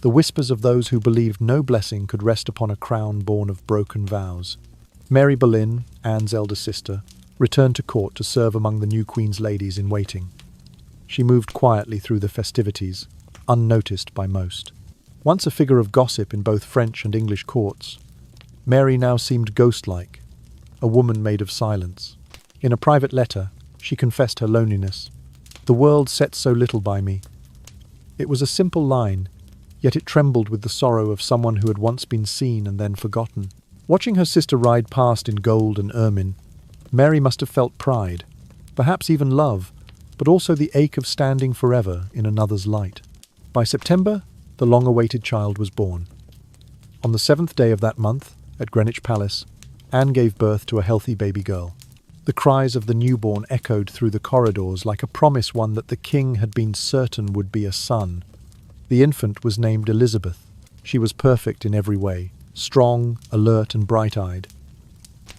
Speaker 1: the whispers of those who believed no blessing could rest upon a crown born of broken vows. Mary Boleyn, Anne's elder sister, returned to court to serve among the new Queen's ladies in waiting. She moved quietly through the festivities, unnoticed by most. Once a figure of gossip in both French and English courts, Mary now seemed ghost-like, a woman made of silence. In a private letter, she confessed her loneliness. "The world sets so little by me." It was a simple line, yet it trembled with the sorrow of someone who had once been seen and then forgotten. Watching her sister ride past in gold and ermine, Mary must have felt pride, perhaps even love, but also the ache of standing forever in another's light. By September, the long-awaited child was born. On the 7th day of that month, at Greenwich Palace, Anne gave birth to a healthy baby girl. The cries of the newborn echoed through the corridors like a promise one that the king had been certain would be a son. The infant was named Elizabeth. She was perfect in every way, strong, alert, and bright-eyed.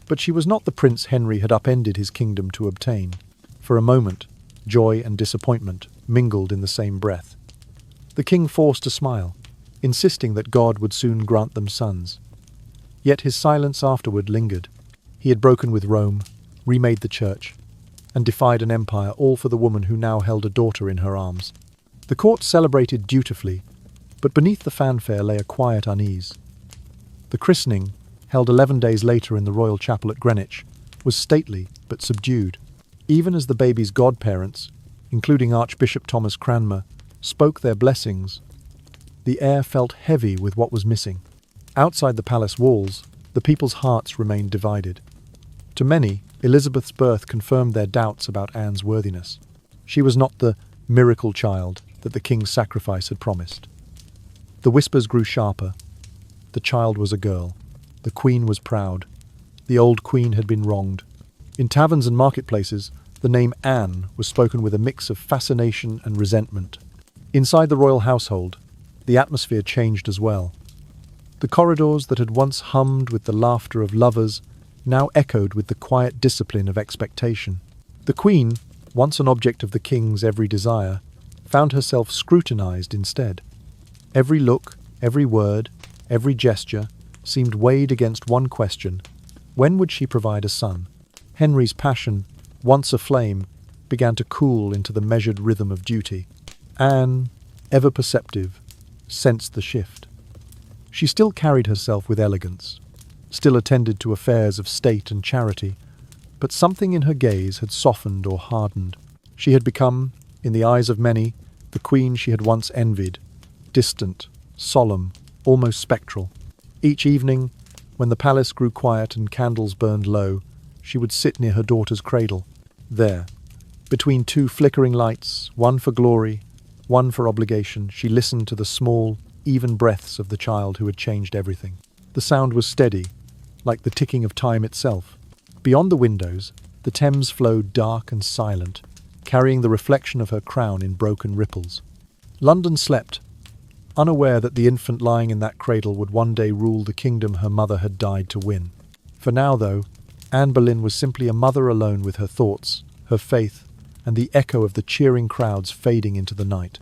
Speaker 1: But she was not the prince Henry had upended his kingdom to obtain. For a moment, joy and disappointment mingled in the same breath. The king forced a smile, insisting that God would soon grant them sons. Yet his silence afterward lingered. He had broken with Rome, remade the church, and defied an empire, all for the woman who now held a daughter in her arms. The court celebrated dutifully, but beneath the fanfare lay a quiet unease. The christening, held 11 days later in the royal chapel at Greenwich, was stately but subdued. Even as the baby's godparents, including Archbishop Thomas Cranmer, spoke their blessings, the air felt heavy with what was missing. Outside the palace walls, the people's hearts remained divided. To many, Elizabeth's birth confirmed their doubts about Anne's worthiness. She was not the miracle child that the king's sacrifice had promised. The whispers grew sharper. The child was a girl. The queen was proud. The old queen had been wronged. In taverns and marketplaces, the name Anne was spoken with a mix of fascination and resentment. Inside the royal household, the atmosphere changed as well. The corridors that had once hummed with the laughter of lovers now echoed with the quiet discipline of expectation. The Queen, once an object of the king's every desire, found herself scrutinized instead. Every look, every word, every gesture seemed weighed against one question: when would she provide a son? Henry's passion, once aflame, began to cool into the measured rhythm of duty. Anne, ever perceptive, sensed the shift. She still carried herself with elegance, still attended to affairs of state and charity, but something in her gaze had softened or hardened. She had become, in the eyes of many, the queen she had once envied, distant, solemn, almost spectral. Each evening, when the palace grew quiet and candles burned low, she would sit near her daughter's cradle. There, between two flickering lights, one for glory, one for obligation, she listened to the small, even breaths of the child who had changed everything. The sound was steady, like the ticking of time itself. Beyond the windows, the Thames flowed dark and silent, carrying the reflection of her crown in broken ripples. London slept, unaware that the infant lying in that cradle would one day rule the kingdom her mother had died to win. For now, though, Anne Boleyn was simply a mother alone with her thoughts, her faith, and the echo of the cheering crowds fading into the night.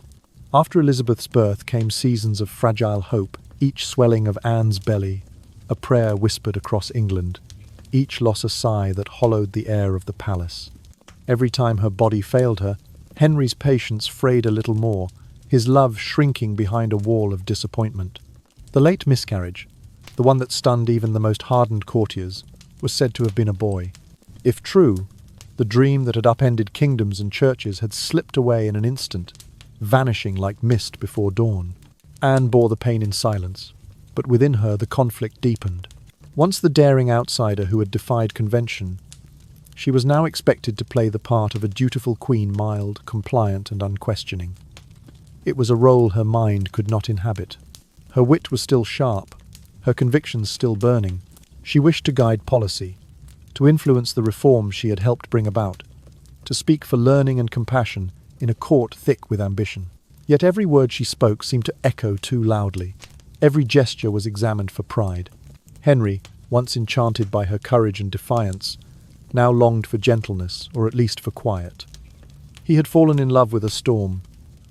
Speaker 1: After Elizabeth's birth came seasons of fragile hope, each swelling of Anne's belly, a prayer whispered across England, each loss a sigh that hollowed the air of the palace. Every time her body failed her, Henry's patience frayed a little more, his love shrinking behind a wall of disappointment. The late miscarriage, the one that stunned even the most hardened courtiers, was said to have been a boy. If true, the dream that had upended kingdoms and churches had slipped away in an instant, vanishing like mist before dawn. Anne bore the pain in silence, but within her the conflict deepened. Once the daring outsider who had defied convention, she was now expected to play the part of a dutiful queen, mild, compliant, and unquestioning. It was a role her mind could not inhabit. Her wit was still sharp, her convictions still burning. She wished to guide policy, to influence the reforms she had helped bring about, to speak for learning and compassion in a court thick with ambition. Yet every word she spoke seemed to echo too loudly. Every gesture was examined for pride. Henry, once enchanted by her courage and defiance, now longed for gentleness, or at least for quiet. He had fallen in love with a storm,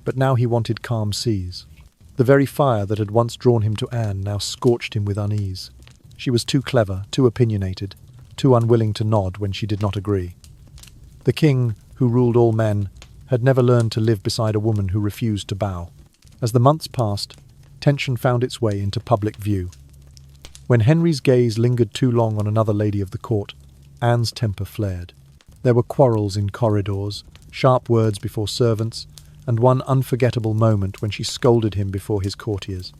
Speaker 1: but now he wanted calm seas. The very fire that had once drawn him to Anne now scorched him with unease. She was too clever, too opinionated, too unwilling to nod when she did not agree. The king, who ruled all men, had never learned to live beside a woman who refused to bow. As the months passed, tension found its way into public view. When Henry's gaze lingered too long on another lady of the court, Anne's temper flared. There were quarrels in corridors, sharp words before servants, and one unforgettable moment when she scolded him before his courtiers.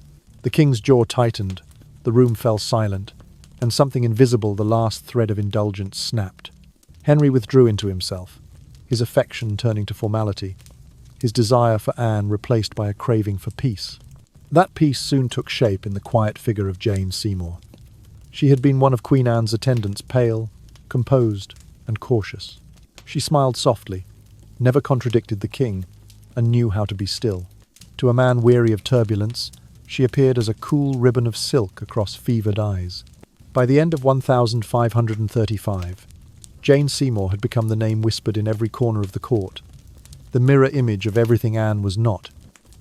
Speaker 1: The king's jaw tightened, the room fell silent, and something invisible, the last thread of indulgence, snapped. Henry withdrew into himself, his affection turning to formality, his desire for Anne replaced by a craving for peace. That peace soon took shape in the quiet figure of Jane Seymour. She had been one of Queen Anne's attendants, pale, composed, and cautious. She smiled softly, never contradicted the king, and knew how to be still. To a man weary of turbulence, she appeared as a cool ribbon of silk across fevered eyes. By the end of 1535, Jane Seymour had become the name whispered in every corner of the court, the mirror image of everything Anne was not.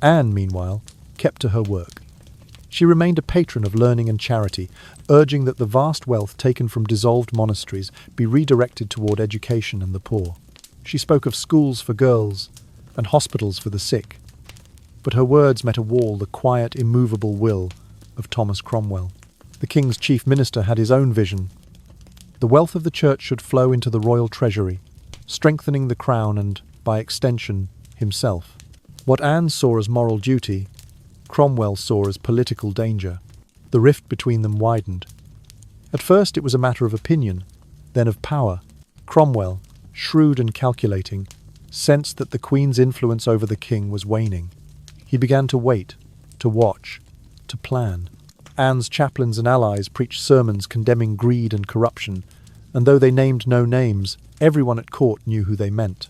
Speaker 1: Anne, meanwhile, kept to her work. She remained a patron of learning and charity, urging that the vast wealth taken from dissolved monasteries be redirected toward education and the poor. She spoke of schools for girls and hospitals for the sick, but her words met a wall, the quiet, immovable will of Thomas Cromwell. The king's chief minister had his own vision. The wealth of the church should flow into the royal treasury, strengthening the crown and, by extension, himself. What Anne saw as moral duty, Cromwell saw as political danger. The rift between them widened. At first it was a matter of opinion, then of power. Cromwell, shrewd and calculating, sensed that the Queen's influence over the king was waning. He began to wait, to watch, to plan. Anne's chaplains and allies preached sermons condemning greed and corruption, and though they named no names, everyone at court knew who they meant.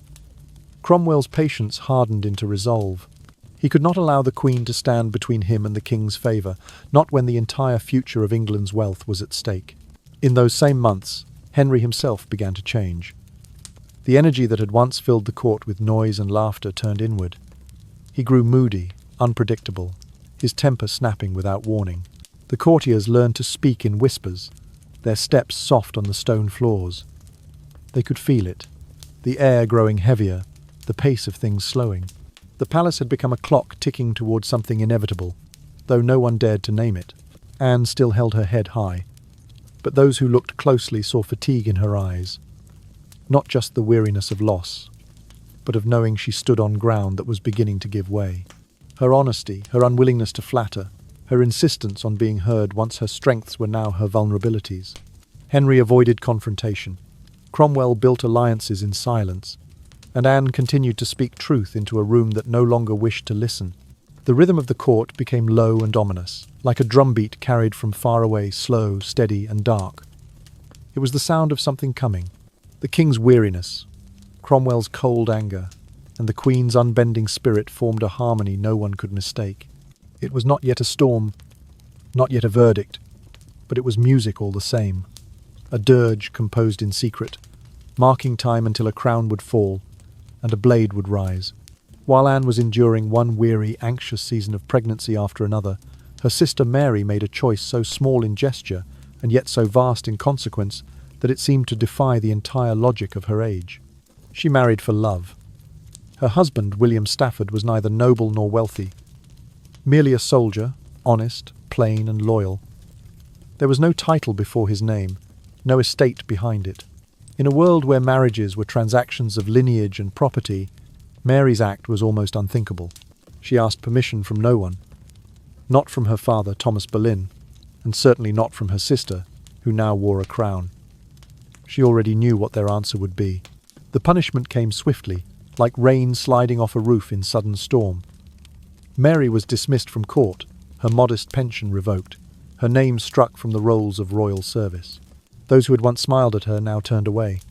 Speaker 1: Cromwell's patience hardened into resolve. He could not allow the Queen to stand between him and the King's favour, not when the entire future of England's wealth was at stake. In those same months, Henry himself began to change. The energy that had once filled the court with noise and laughter turned inward. He grew moody, unpredictable, his temper snapping without warning. The courtiers learned to speak in whispers, their steps soft on the stone floors. They could feel it, the air growing heavier, the pace of things slowing. The palace had become a clock ticking towards something inevitable, though no one dared to name it. Anne still held her head high, but those who looked closely saw fatigue in her eyes. Not just the weariness of loss, but of knowing she stood on ground that was beginning to give way. Her honesty, her unwillingness to flatter, her insistence on being heard once her strengths were now her vulnerabilities. Henry avoided confrontation. Cromwell built alliances in silence, and Anne continued to speak truth into a room that no longer wished to listen. The rhythm of the court became low and ominous, like a drumbeat carried from far away, slow, steady, and dark. It was the sound of something coming. The King's weariness, Cromwell's cold anger, and the Queen's unbending spirit formed a harmony no one could mistake. It was not yet a storm, not yet a verdict, but it was music all the same. A dirge composed in secret, marking time until a crown would fall and a blade would rise. While Anne was enduring one weary, anxious season of pregnancy after another, her sister Mary made a choice so small in gesture and yet so vast in consequence that it seemed to defy the entire logic of her age. She married for love. Her husband, William Stafford, was neither noble nor wealthy, merely a soldier, honest, plain and loyal. There was no title before his name, no estate behind it. In a world where marriages were transactions of lineage and property, Mary's act was almost unthinkable. She asked permission from no one, not from her father, Thomas Boleyn, and certainly not from her sister, who now wore a crown. She already knew what their answer would be. The punishment came swiftly, like rain sliding off a roof in sudden storm. Mary was dismissed from court, her modest pension revoked, her name struck from the rolls of royal service. Those who had once smiled at her now turned away.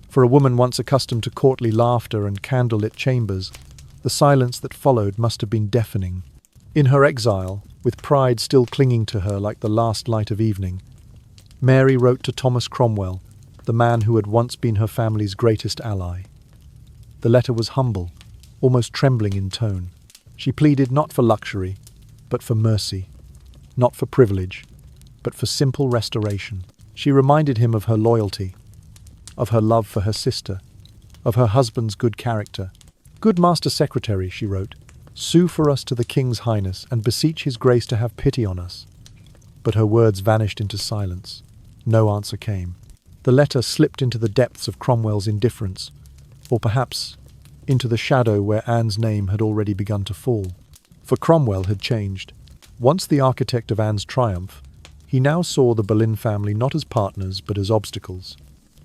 Speaker 1: For a woman once accustomed to courtly laughter and candlelit chambers, the silence that followed must have been deafening. In her exile, with pride still clinging to her like the last light of evening, Mary wrote to Thomas Cromwell, the man who had once been her family's greatest ally. The letter was humble, almost trembling in tone. She pleaded not for luxury, but for mercy, not for privilege, but for simple restoration. She reminded him of her loyalty, of her love for her sister, of her husband's good character. "Good Master Secretary," she wrote, "sue for us to the King's Highness and beseech his grace to have pity on us." But her words vanished into silence. No answer came. The letter slipped into the depths of Cromwell's indifference, or perhaps into the shadow where Anne's name had already begun to fall. For Cromwell had changed. Once the architect of Anne's triumph, he now saw the Boleyn family not as partners but as obstacles.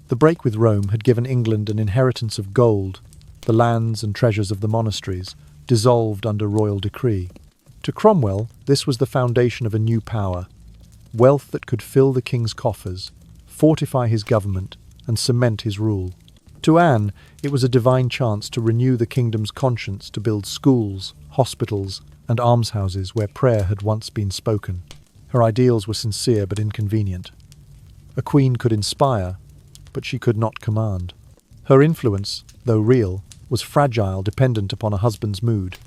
Speaker 1: The break with Rome had given England an inheritance of gold, the lands and treasures of the monasteries, dissolved under royal decree. To Cromwell, this was the foundation of a new power, wealth that could fill the king's coffers, fortify his government, and cement his rule. To Anne, it was a divine chance to renew the kingdom's conscience, to build schools, hospitals, and almshouses where prayer had once been spoken. Her ideals were sincere but inconvenient. A queen could inspire, but she could not command. Her influence, though real, was fragile, dependent upon a husband's mood,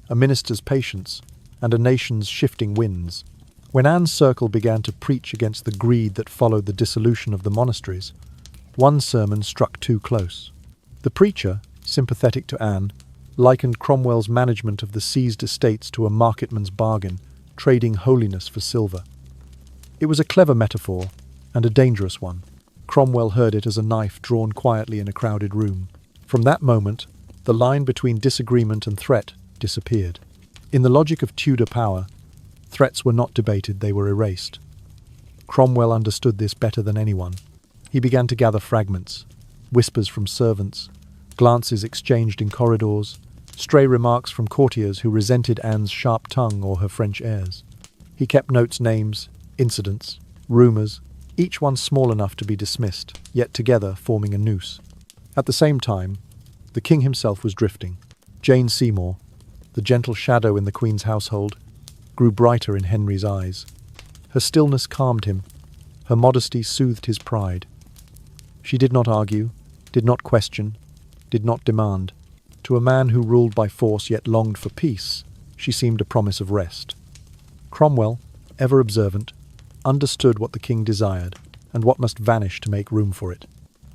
Speaker 1: a minister's patience, and a nation's shifting winds. When Anne's circle began to preach against the greed that followed the dissolution of the monasteries, one sermon struck too close. The preacher, sympathetic to Anne, likened Cromwell's management of the seized estates to a marketman's bargain, trading holiness for silver. It was a clever metaphor, and a dangerous one. Cromwell heard it as a knife drawn quietly in a crowded room. From that moment, the line between disagreement and threat disappeared. In the logic of Tudor power, threats were not debated, they were erased. Cromwell understood this better than anyone. He began to gather fragments, whispers from servants, glances exchanged in corridors, stray remarks from courtiers who resented Anne's sharp tongue or her French airs. He kept notes, names, incidents, rumours, each one small enough to be dismissed, yet together forming a noose. At the same time, the king himself was drifting. Jane Seymour, the gentle shadow in the Queen's household, grew brighter in Henry's eyes. Her stillness calmed him. Her modesty soothed his pride. She did not argue, did not question, did not demand. To a man who ruled by force yet longed for peace, she seemed a promise of rest. Cromwell, ever observant, understood what the king desired and what must vanish to make room for it.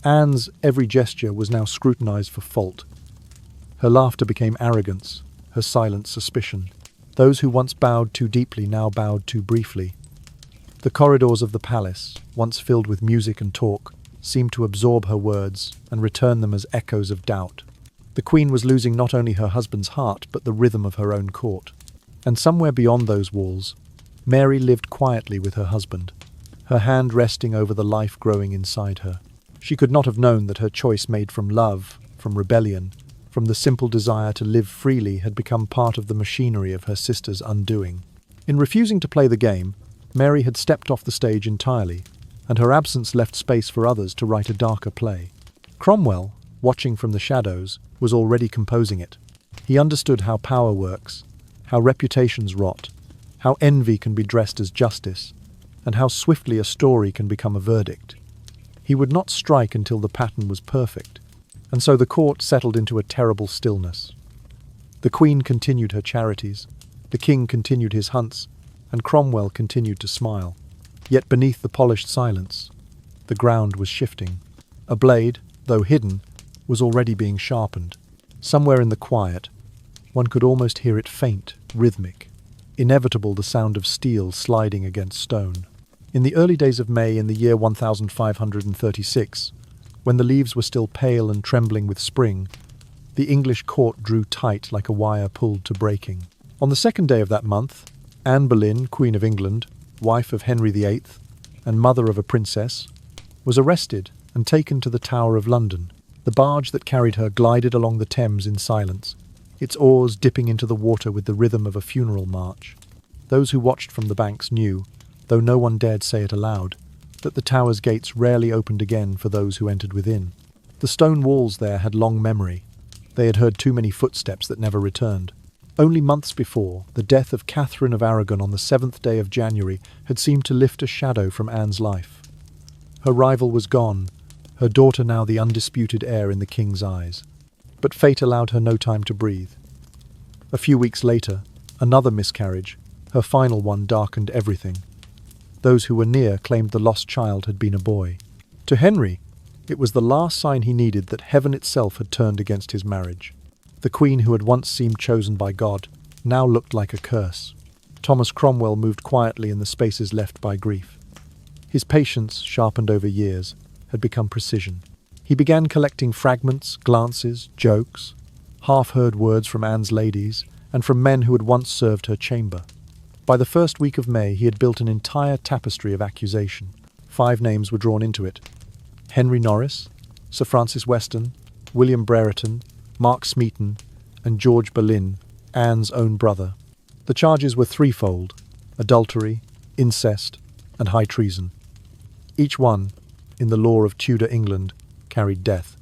Speaker 1: Anne's every gesture was now scrutinized for fault. Her laughter became arrogance, her silence suspicion. Those who once bowed too deeply now bowed too briefly. The corridors of the palace, once filled with music and talk, seemed to absorb her words and return them as echoes of doubt. The Queen was losing not only her husband's heart but the rhythm of her own court. And somewhere beyond those walls, Mary lived quietly with her husband, her hand resting over the life growing inside her. She could not have known that her choice made from love, from rebellion, from the simple desire to live freely had become part of the machinery of her sister's undoing. In refusing to play the game, Mary had stepped off the stage entirely, and her absence left space for others to write a darker play. Cromwell, watching from the shadows, was already composing it. He understood how power works, how reputations rot, how envy can be dressed as justice, and how swiftly a story can become a verdict. He would not strike until the pattern was perfect, and so the court settled into a terrible stillness. The Queen continued her charities, the King continued his hunts, and Cromwell continued to smile. Yet beneath the polished silence, the ground was shifting. A blade, though hidden, was already being sharpened. Somewhere in the quiet, one could almost hear it faint, rhythmic, inevitable, the sound of steel sliding against stone. In the early days of May in the year 1536, when the leaves were still pale and trembling with spring, the English court drew tight like a wire pulled to breaking. On the second day of that month, Anne Boleyn, Queen of England, wife of Henry VIII, and mother of a princess, was arrested and taken to the Tower of London. The barge that carried her glided along the Thames in silence, its oars dipping into the water with the rhythm of a funeral march. Those who watched from the banks knew, though no one dared say it aloud, that the tower's gates rarely opened again for those who entered within. The stone walls there had long memory. They had heard too many footsteps that never returned. Only months before, the death of Catherine of Aragon on the 7th day of January had seemed to lift a shadow from Anne's life. Her rival was gone, her daughter now the undisputed heir in the king's eyes. But fate allowed her no time to breathe. A few weeks later, another miscarriage, her final one, darkened everything. Those who were near claimed the lost child had been a boy. To Henry, it was the last sign he needed that heaven itself had turned against his marriage. The Queen who had once seemed chosen by God now looked like a curse. Thomas Cromwell moved quietly in the spaces left by grief. His patience, sharpened over years, had become precision. He began collecting fragments, glances, jokes, half-heard words from Anne's ladies and from men who had once served her chamber. By the first week of May he had built an entire tapestry of accusation. 5 names were drawn into it: Henry Norris, Sir Francis Weston, William Brereton, Mark Smeaton, and George Boleyn, Anne's own brother. The charges were threefold: adultery, incest, and high treason. Each one, in the law of Tudor England, carried death.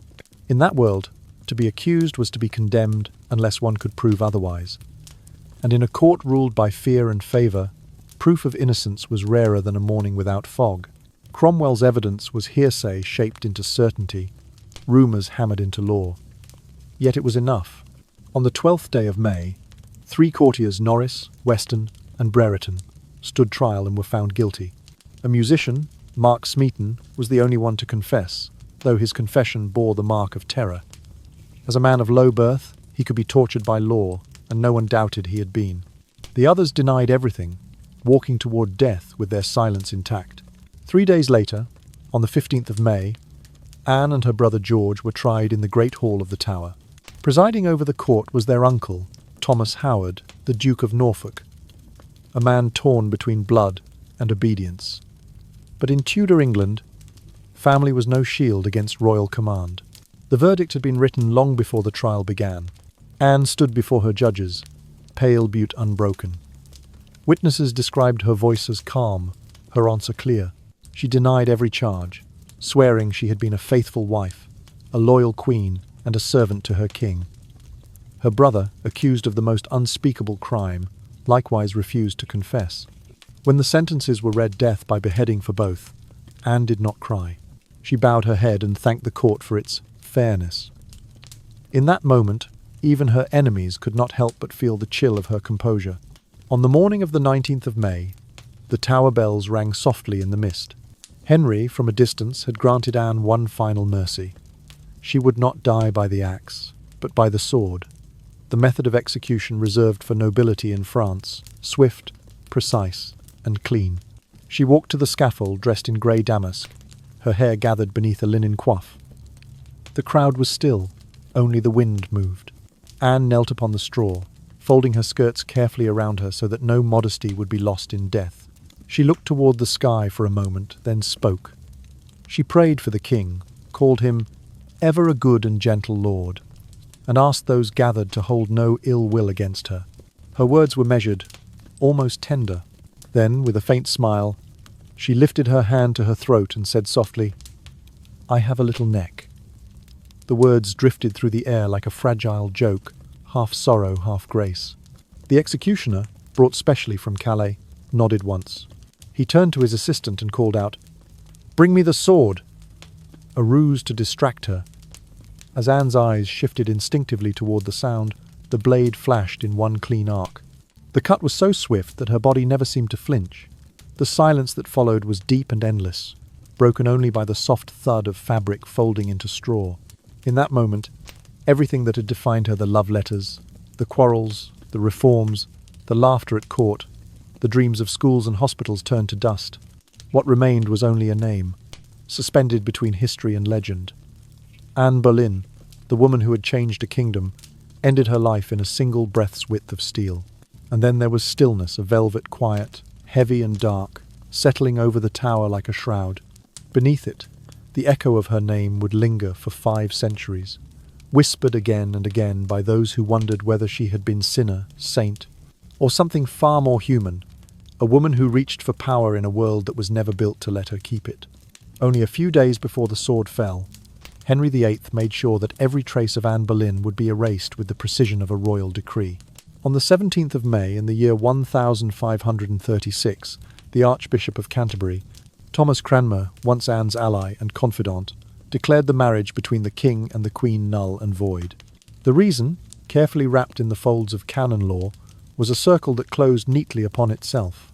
Speaker 1: In that world, to be accused was to be condemned unless one could prove otherwise. And in a court ruled by fear and favour, proof of innocence was rarer than a morning without fog. Cromwell's evidence was hearsay shaped into certainty, rumours hammered into law. Yet it was enough. On the 12th day of May, 3 courtiers, Norris, Weston, and Brereton, stood trial and were found guilty. A musician, Mark Smeaton, was the only one to confess, though his confession bore the mark of terror. As a man of low birth, he could be tortured by law, and no one doubted he had been. The others denied everything, walking toward death with their silence intact. 3 days later, on the 15th of May, Anne and her brother George were tried in the Great Hall of the Tower. Presiding over the court was their uncle, Thomas Howard, the Duke of Norfolk, a man torn between blood and obedience. But in Tudor England, family was no shield against royal command. The verdict had been written long before the trial began. Anne stood before her judges, pale but unbroken. Witnesses described her voice as calm, her answer clear. She denied every charge, swearing she had been a faithful wife, a loyal queen, and a servant to her king. Her brother, accused of the most unspeakable crime, likewise refused to confess. When the sentences were read death by beheading for both, Anne did not cry. She bowed her head and thanked the court for its fairness. In that moment, even her enemies could not help but feel the chill of her composure. On the morning of the 19th of May, the tower bells rang softly in the mist. Henry, from a distance, had granted Anne one final mercy. She would not die by the axe, but by the sword, the method of execution reserved for nobility in France, swift, precise, and clean. She walked to the scaffold dressed in grey damask, her hair gathered beneath a linen coif. The crowd was still, only the wind moved. Anne knelt upon the straw, folding her skirts carefully around her so that no modesty would be lost in death. She looked toward the sky for a moment, then spoke. She prayed for the king, called him ever a good and gentle lord, and asked those gathered to hold no ill will against her. Her words were measured, almost tender. Then, with a faint smile, she lifted her hand to her throat and said softly, "I have a little neck." The words drifted through the air like a fragile joke, half sorrow, half grace. The executioner, brought specially from Calais, nodded once. He turned to his assistant and called out, "Bring me the sword!" A ruse to distract her. As Anne's eyes shifted instinctively toward the sound, the blade flashed in one clean arc. The cut was so swift that her body never seemed to flinch. The silence that followed was deep and endless, broken only by the soft thud of fabric folding into straw. In that moment, everything that had defined her, the love letters, the quarrels, the reforms, the laughter at court, the dreams of schools and hospitals turned to dust. What remained was only a name, suspended between history and legend. Anne Boleyn, the woman who had changed a kingdom, ended her life in a single breath's width of steel. And then there was stillness, a velvet quiet, heavy and dark, settling over the tower like a shroud. Beneath it, the echo of her name would linger for 5 centuries, whispered again and again by those who wondered whether she had been sinner, saint, or something far more human, a woman who reached for power in a world that was never built to let her keep it. Only a few days before the sword fell, Henry VIII made sure that every trace of Anne Boleyn would be erased with the precision of a royal decree. On the 17th of May in the year 1536, the Archbishop of Canterbury, Thomas Cranmer, once Anne's ally and confidant, declared the marriage between the king and the queen null and void. The reason, carefully wrapped in the folds of canon law, was a circle that closed neatly upon itself.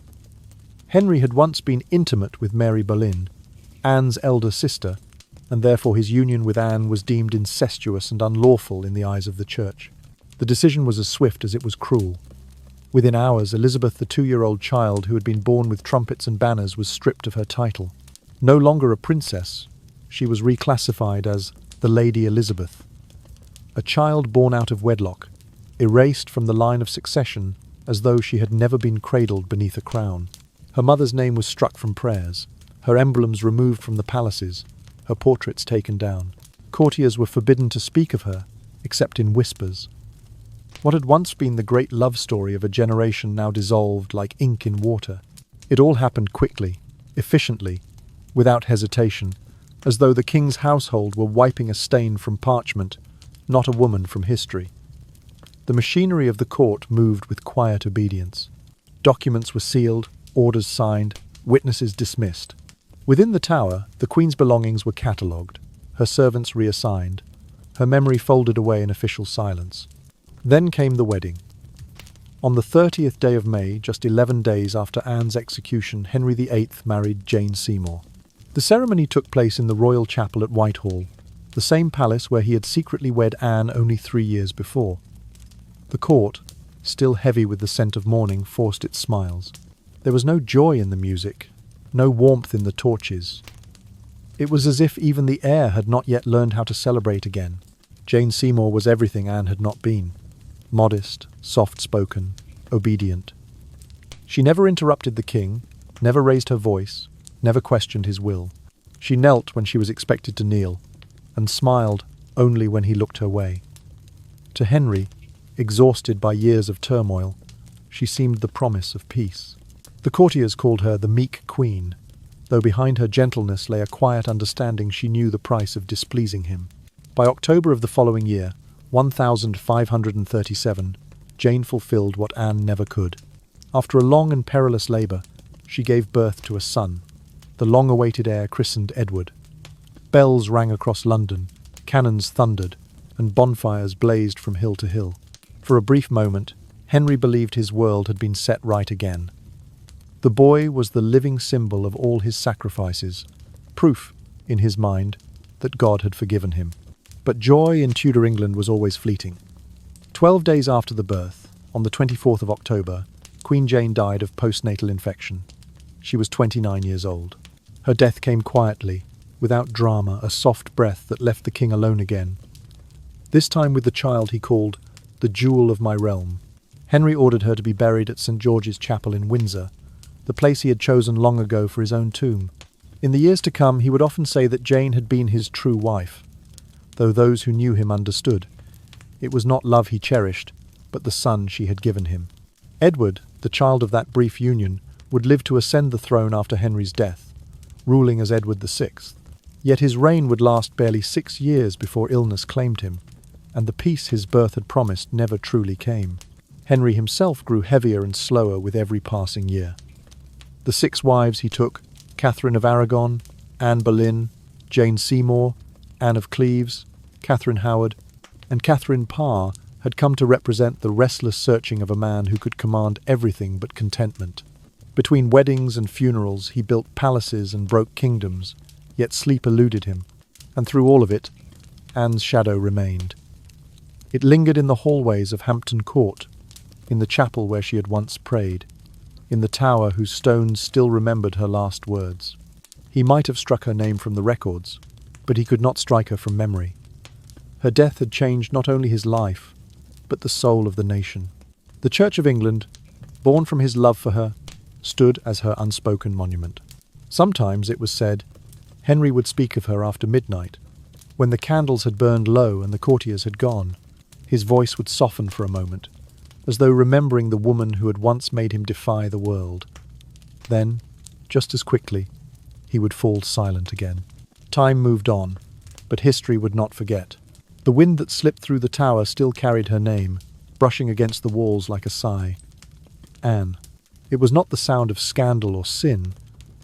Speaker 1: Henry had once been intimate with Mary Boleyn, Anne's elder sister, and therefore his union with Anne was deemed incestuous and unlawful in the eyes of the Church. The decision was as swift as it was cruel. Within hours, Elizabeth, the 2-year-old child who had been born with trumpets and banners, was stripped of her title. No longer a princess, she was reclassified as the Lady Elizabeth. A child born out of wedlock, erased from the line of succession as though she had never been cradled beneath a crown. Her mother's name was struck from prayers, her emblems removed from the palaces, her portraits taken down. Courtiers were forbidden to speak of her, except in whispers. What had once been the great love story of a generation now dissolved like ink in water. It all happened quickly, efficiently, without hesitation, as though the king's household were wiping a stain from parchment, not a woman from history. The machinery of the court moved with quiet obedience. Documents were sealed, orders signed, witnesses dismissed. Within the tower, the Queen's belongings were catalogued, her servants reassigned, her memory folded away in official silence. Then came the wedding. On the 30th day of May, just 11 days after Anne's execution, Henry VIII married Jane Seymour. The ceremony took place in the Royal Chapel at Whitehall, the same palace where he had secretly wed Anne only 3 years before. The court, still heavy with the scent of mourning, forced its smiles. There was no joy in the music, no warmth in the torches. It was as if even the air had not yet learned how to celebrate again. Jane Seymour was everything Anne had not been. Modest, soft-spoken, obedient. She never interrupted the king, never raised her voice, never questioned his will. She knelt when she was expected to kneel, and smiled only when he looked her way. To Henry, exhausted by years of turmoil, she seemed the promise of peace. The courtiers called her the meek queen, though behind her gentleness lay a quiet understanding she knew the price of displeasing him. By October of the following year, 1537, Jane fulfilled what Anne never could. After a long and perilous labour, she gave birth to a son, the long-awaited heir christened Edward. Bells rang across London, cannons thundered, and bonfires blazed from hill to hill. For a brief moment, Henry believed his world had been set right again. The boy was the living symbol of all his sacrifices, proof, in his mind, that God had forgiven him. But joy in Tudor England was always fleeting. 12 days after the birth, on the 24th of October, Queen Jane died of postnatal infection. She was 29 years old. Her death came quietly, without drama, a soft breath that left the king alone again. This time with the child he called the jewel of my realm. Henry ordered her to be buried at St. George's Chapel in Windsor, the place he had chosen long ago for his own tomb. In the years to come, he would often say that Jane had been his true wife, though those who knew him understood. It was not love he cherished, but the son she had given him. Edward, the child of that brief union, would live to ascend the throne after Henry's death, ruling as Edward VI. Yet his reign would last barely 6 years before illness claimed him, and the peace his birth had promised never truly came. Henry himself grew heavier and slower with every passing year. The 6 wives he took, Catherine of Aragon, Anne Boleyn, Jane Seymour, Anne of Cleves, Catherine Howard, and Catherine Parr, had come to represent the restless searching of a man who could command everything but contentment. Between weddings and funerals he built palaces and broke kingdoms, yet sleep eluded him, and through all of it, Anne's shadow remained. It lingered in the hallways of Hampton Court, in the chapel where she had once prayed, in the tower whose stones still remembered her last words. He might have struck her name from the records, but he could not strike her from memory. Her death had changed not only his life, but the soul of the nation. The Church of England, born from his love for her, stood as her unspoken monument. Sometimes, it was said, Henry would speak of her after midnight, when the candles had burned low and the courtiers had gone. His voice would soften for a moment, as though remembering the woman who had once made him defy the world. Then, just as quickly, he would fall silent again. Time moved on, but history would not forget. The wind that slipped through the tower still carried her name, brushing against the walls like a sigh. Anne. It was not the sound of scandal or sin,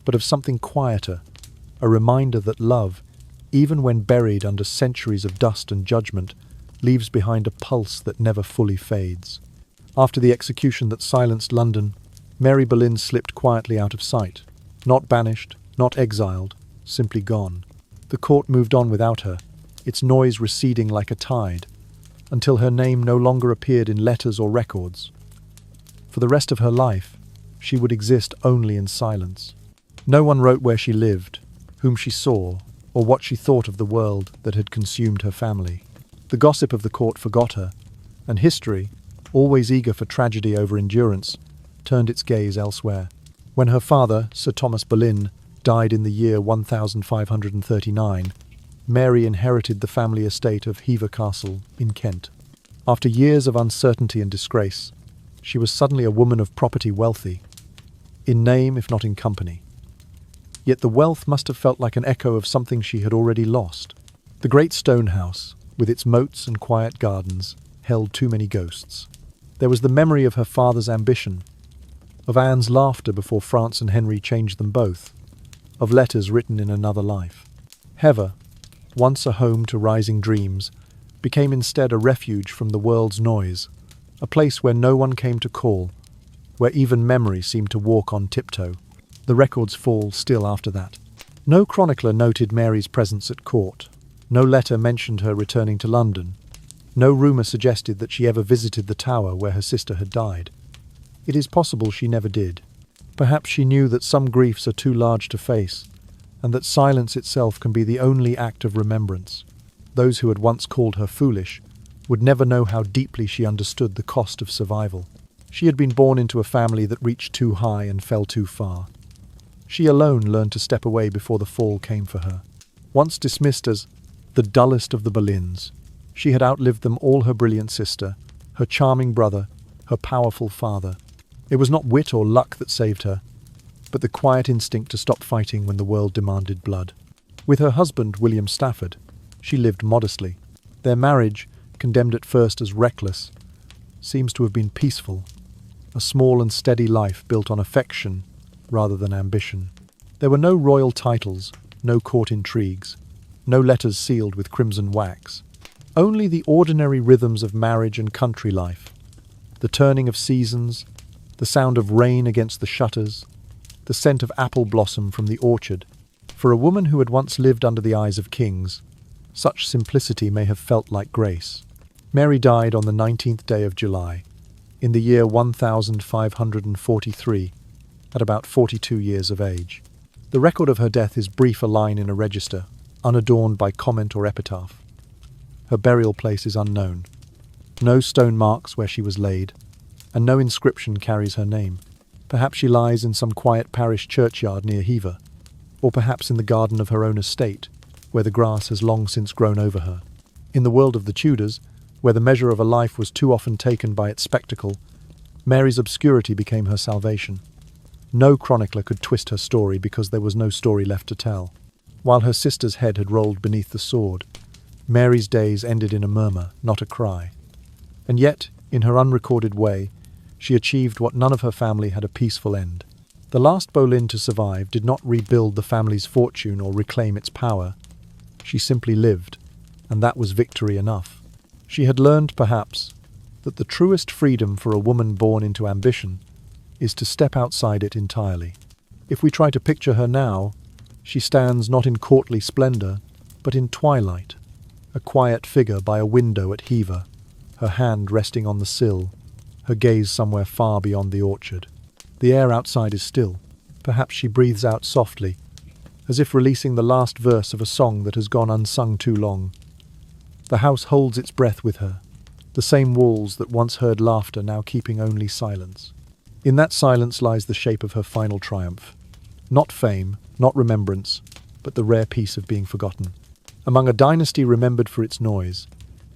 Speaker 1: but of something quieter, a reminder that love, even when buried under centuries of dust and judgment, leaves behind a pulse that never fully fades. After the execution that silenced London, Mary Boleyn slipped quietly out of sight, not banished, not exiled, simply gone. The court moved on without her, its noise receding like a tide, until her name no longer appeared in letters or records. For the rest of her life, she would exist only in silence. No one wrote where she lived, whom she saw, or what she thought of the world that had consumed her family. The gossip of the court forgot her, and history, always eager for tragedy over endurance, turned its gaze elsewhere. When her father, Sir Thomas Boleyn, died in the year 1539, Mary inherited the family estate of Hever Castle in Kent. After years of uncertainty and disgrace, she was suddenly a woman of property wealthy, in name if not in company. Yet the wealth must have felt like an echo of something she had already lost. The great stone house, with its moats and quiet gardens, held too many ghosts. There was the memory of her father's ambition, of Anne's laughter before France and Henry changed them both, of letters written in another life. Hever, once a home to rising dreams, became instead a refuge from the world's noise, a place where no one came to call, where even memory seemed to walk on tiptoe. The records fall still after that. No chronicler noted Mary's presence at court. No letter mentioned her returning to London. No rumour suggested that she ever visited the tower where her sister had died. It is possible she never did. Perhaps she knew that some griefs are too large to face, and that silence itself can be the only act of remembrance. Those who had once called her foolish would never know how deeply she understood the cost of survival. She had been born into a family that reached too high and fell too far. She alone learned to step away before the fall came for her. Once dismissed as the dullest of the Boleyns, she had outlived them all: her brilliant sister, her charming brother, her powerful father. It was not wit or luck that saved her, but the quiet instinct to stop fighting when the world demanded blood. With her husband, William Stafford, she lived modestly. Their marriage, condemned at first as reckless, seems to have been peaceful, a small and steady life built on affection rather than ambition. There were no royal titles, no court intrigues, no letters sealed with crimson wax. Only the ordinary rhythms of marriage and country life, the turning of seasons, the sound of rain against the shutters, the scent of apple blossom from the orchard. For a woman who had once lived under the eyes of kings, such simplicity may have felt like grace. Mary died on the 19th day of July, in the year 1543, at about 42 years of age. The record of her death is brief, a line in a register, unadorned by comment or epitaph. Her burial place is unknown. No stone marks where she was laid, and no inscription carries her name. Perhaps she lies in some quiet parish churchyard near Hever, or perhaps in the garden of her own estate, where the grass has long since grown over her. In the world of the Tudors, where the measure of a life was too often taken by its spectacle, Mary's obscurity became her salvation. No chronicler could twist her story because there was no story left to tell. While her sister's head had rolled beneath the sword, Mary's days ended in a murmur, not a cry. And yet, in her unrecorded way, she achieved what none of her family had: a peaceful end. The last Boleyn to survive did not rebuild the family's fortune or reclaim its power. She simply lived, and that was victory enough. She had learned, perhaps, that the truest freedom for a woman born into ambition is to step outside it entirely. If we try to picture her now, she stands not in courtly splendor, but in twilight, a quiet figure by a window at Hever, her hand resting on the sill, her gaze somewhere far beyond the orchard. The air outside is still. Perhaps she breathes out softly, as if releasing the last verse of a song that has gone unsung too long. The house holds its breath with her, the same walls that once heard laughter now keeping only silence. In that silence lies the shape of her final triumph. Not fame, not remembrance, but the rare peace of being forgotten. Among a dynasty remembered for its noise,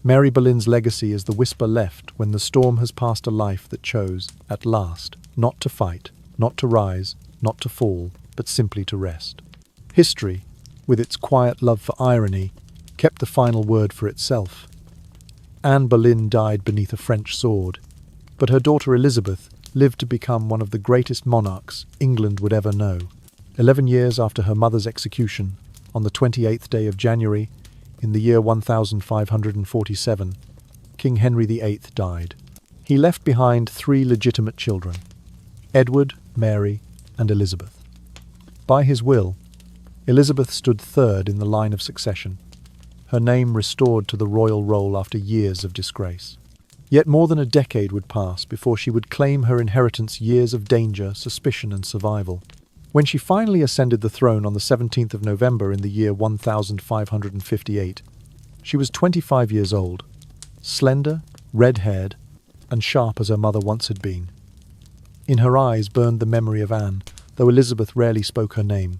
Speaker 1: Mary Boleyn's legacy is the whisper left when the storm has passed a life that chose, at last, not to fight, not to rise, not to fall, but simply to rest. History, with its quiet love for irony, kept the final word for itself. Anne Boleyn died beneath a French sword, but her daughter Elizabeth lived to become one of the greatest monarchs England would ever know. 11 years after her mother's execution, on the 28th day of January, in the year 1547, King Henry VIII died. He left behind 3 legitimate children: Edward, Mary, and Elizabeth. By his will, Elizabeth stood third in the line of succession, her name restored to the royal roll after years of disgrace. Yet more than a decade would pass before she would claim her inheritance: years of danger, suspicion, and survival. When she finally ascended the throne on the 17th of November in the year 1558, she was 25 years old, slender, red-haired, and sharp as her mother once had been. In her eyes burned the memory of Anne, though Elizabeth rarely spoke her name.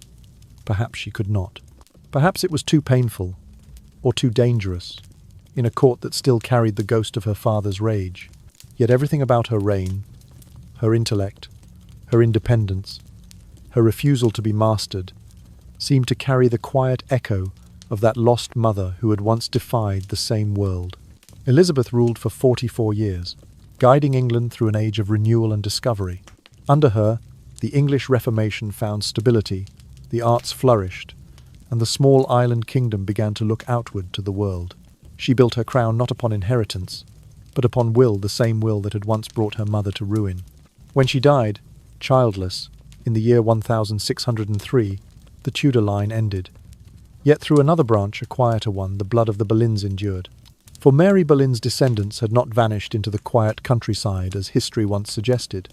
Speaker 1: Perhaps she could not. Perhaps it was too painful, or too dangerous, in a court that still carried the ghost of her father's rage. Yet everything about her reign, her intellect, her independence, her refusal to be mastered, seemed to carry the quiet echo of that lost mother who had once defied the same world. Elizabeth ruled for 44 years, guiding England through an age of renewal and discovery. Under her, the English Reformation found stability, the arts flourished, and the small island kingdom began to look outward to the world. She built her crown not upon inheritance, but upon will, the same will that had once brought her mother to ruin. When she died, childless, in the year 1603, the Tudor line ended. Yet through another branch, a quieter one, the blood of the Boleyns endured. For Mary Boleyn's descendants had not vanished into the quiet countryside as history once suggested.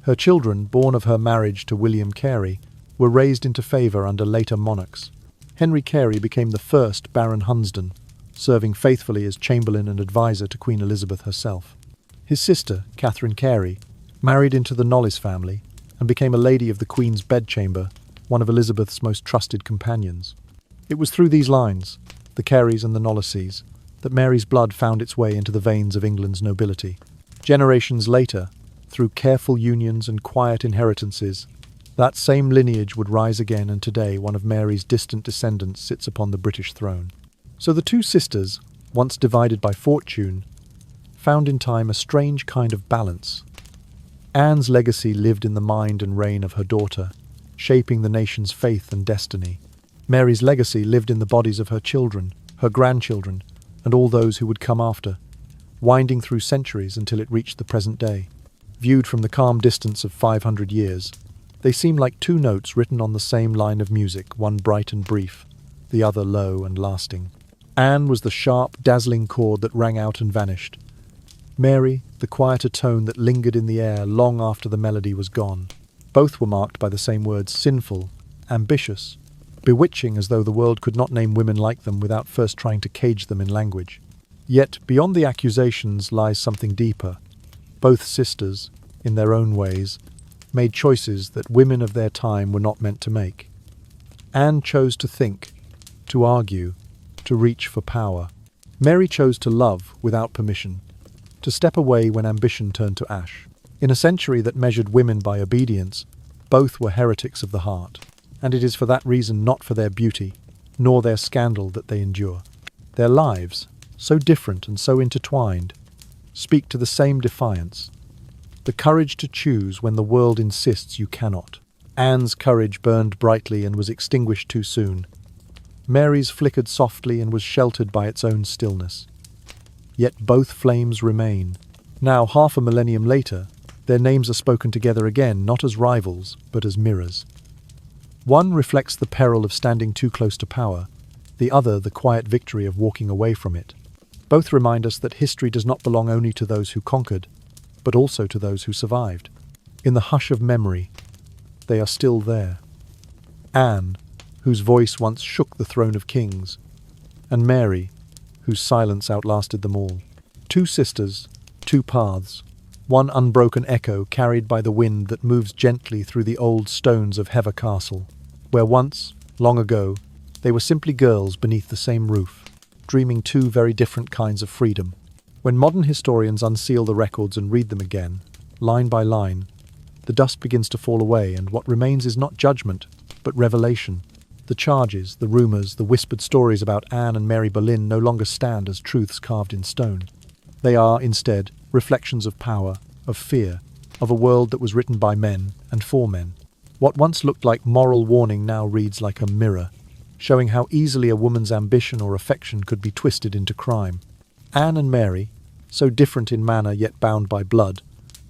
Speaker 1: Her children, born of her marriage to William Carey, were raised into favour under later monarchs. Henry Carey became the first Baron Hunsdon, serving faithfully as chamberlain and advisor to Queen Elizabeth herself. His sister, Catherine Carey, married into the Knollys family and became a lady of the Queen's bedchamber, one of Elizabeth's most trusted companions. It was through these lines, the Careys and the Knollyses, that Mary's blood found its way into the veins of England's nobility. Generations later, through careful unions and quiet inheritances, that same lineage would rise again, and today one of Mary's distant descendants sits upon the British throne. So the two sisters, once divided by fortune, found in time a strange kind of balance. Anne's legacy lived in the mind and reign of her daughter, shaping the nation's faith and destiny. Mary's legacy lived in the bodies of her children, her grandchildren, and all those who would come after, winding through centuries until it reached the present day. Viewed from the calm distance of 500 years, they seem like two notes written on the same line of music, one bright and brief, the other low and lasting. Anne was the sharp, dazzling chord that rang out and vanished. Mary, the quieter tone that lingered in the air long after the melody was gone. Both were marked by the same words: sinful, ambitious, bewitching, as though the world could not name women like them without first trying to cage them in language. Yet, beyond the accusations lies something deeper. Both sisters, in their own ways, made choices that women of their time were not meant to make. Anne chose to think, to argue, to reach for power. Mary chose to love without permission, to step away when ambition turned to ash. In a century that measured women by obedience, both were heretics of the heart, and it is for that reason, not for their beauty, nor their scandal, that they endure. Their lives, so different and so intertwined, speak to the same defiance: the courage to choose when the world insists you cannot. Anne's courage burned brightly and was extinguished too soon. Mary's flickered softly and was sheltered by its own stillness. Yet both flames remain. Now, half a millennium later, their names are spoken together again, not as rivals, but as mirrors. One reflects the peril of standing too close to power, the other the quiet victory of walking away from it. Both remind us that history does not belong only to those who conquered, but also to those who survived. In the hush of memory, they are still there. Anne, whose voice once shook the throne of kings, and Mary, whose silence outlasted them all. Two sisters, two paths, one unbroken echo carried by the wind that moves gently through the old stones of Hever Castle, where once, long ago, they were simply girls beneath the same roof, dreaming two very different kinds of freedom. When modern historians unseal the records and read them again, line by line, the dust begins to fall away, and what remains is not judgment, but revelation. The charges, the rumours, the whispered stories about Anne and Mary Boleyn no longer stand as truths carved in stone. They are, instead, reflections of power, of fear, of a world that was written by men and for men. What once looked like moral warning now reads like a mirror, showing how easily a woman's ambition or affection could be twisted into crime. Anne and Mary, so different in manner yet bound by blood,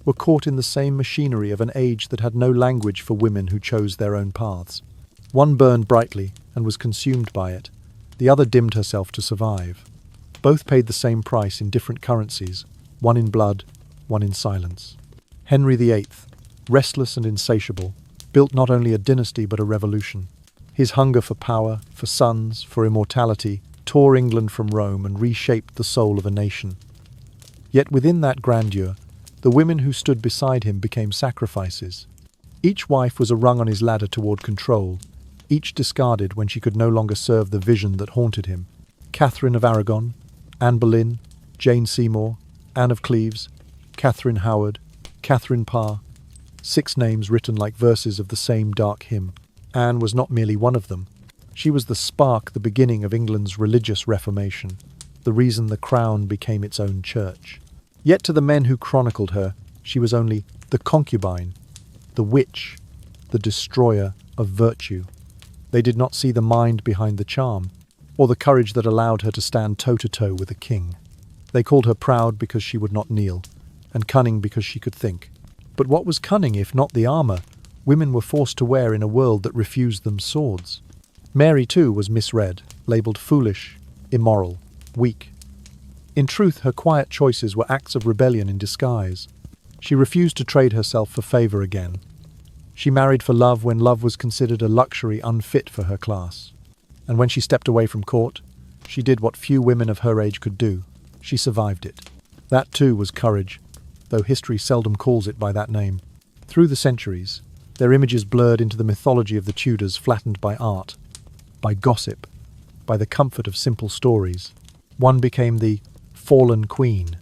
Speaker 1: were caught in the same machinery of an age that had no language for women who chose their own paths. One burned brightly and was consumed by it. The other dimmed herself to survive. Both paid the same price in different currencies, one in blood, one in silence. Henry VIII, restless and insatiable, built not only a dynasty but a revolution. His hunger for power, for sons, for immortality, tore England from Rome and reshaped the soul of a nation. Yet within that grandeur, the women who stood beside him became sacrifices. Each wife was a rung on his ladder toward control, each discarded when she could no longer serve the vision that haunted him. Catherine of Aragon, Anne Boleyn, Jane Seymour, Anne of Cleves, Catherine Howard, Catherine Parr, 6 names written like verses of the same dark hymn. Anne was not merely one of them. She was the spark, the beginning of England's religious reformation, the reason the crown became its own church. Yet to the men who chronicled her, she was only the concubine, the witch, the destroyer of virtue. They did not see the mind behind the charm, or the courage that allowed her to stand toe-to-toe with a king. They called her proud because she would not kneel, and cunning because she could think. But what was cunning if not the armour women were forced to wear in a world that refused them swords? Mary, too, was misread, labelled foolish, immoral, weak. In truth, her quiet choices were acts of rebellion in disguise. She refused to trade herself for favour again. She married for love when love was considered a luxury unfit for her class. And when she stepped away from court, she did what few women of her age could do. She survived it. That too was courage, though history seldom calls it by that name. Through the centuries, their images blurred into the mythology of the Tudors, flattened by art, by gossip, by the comfort of simple stories. One became the fallen queen,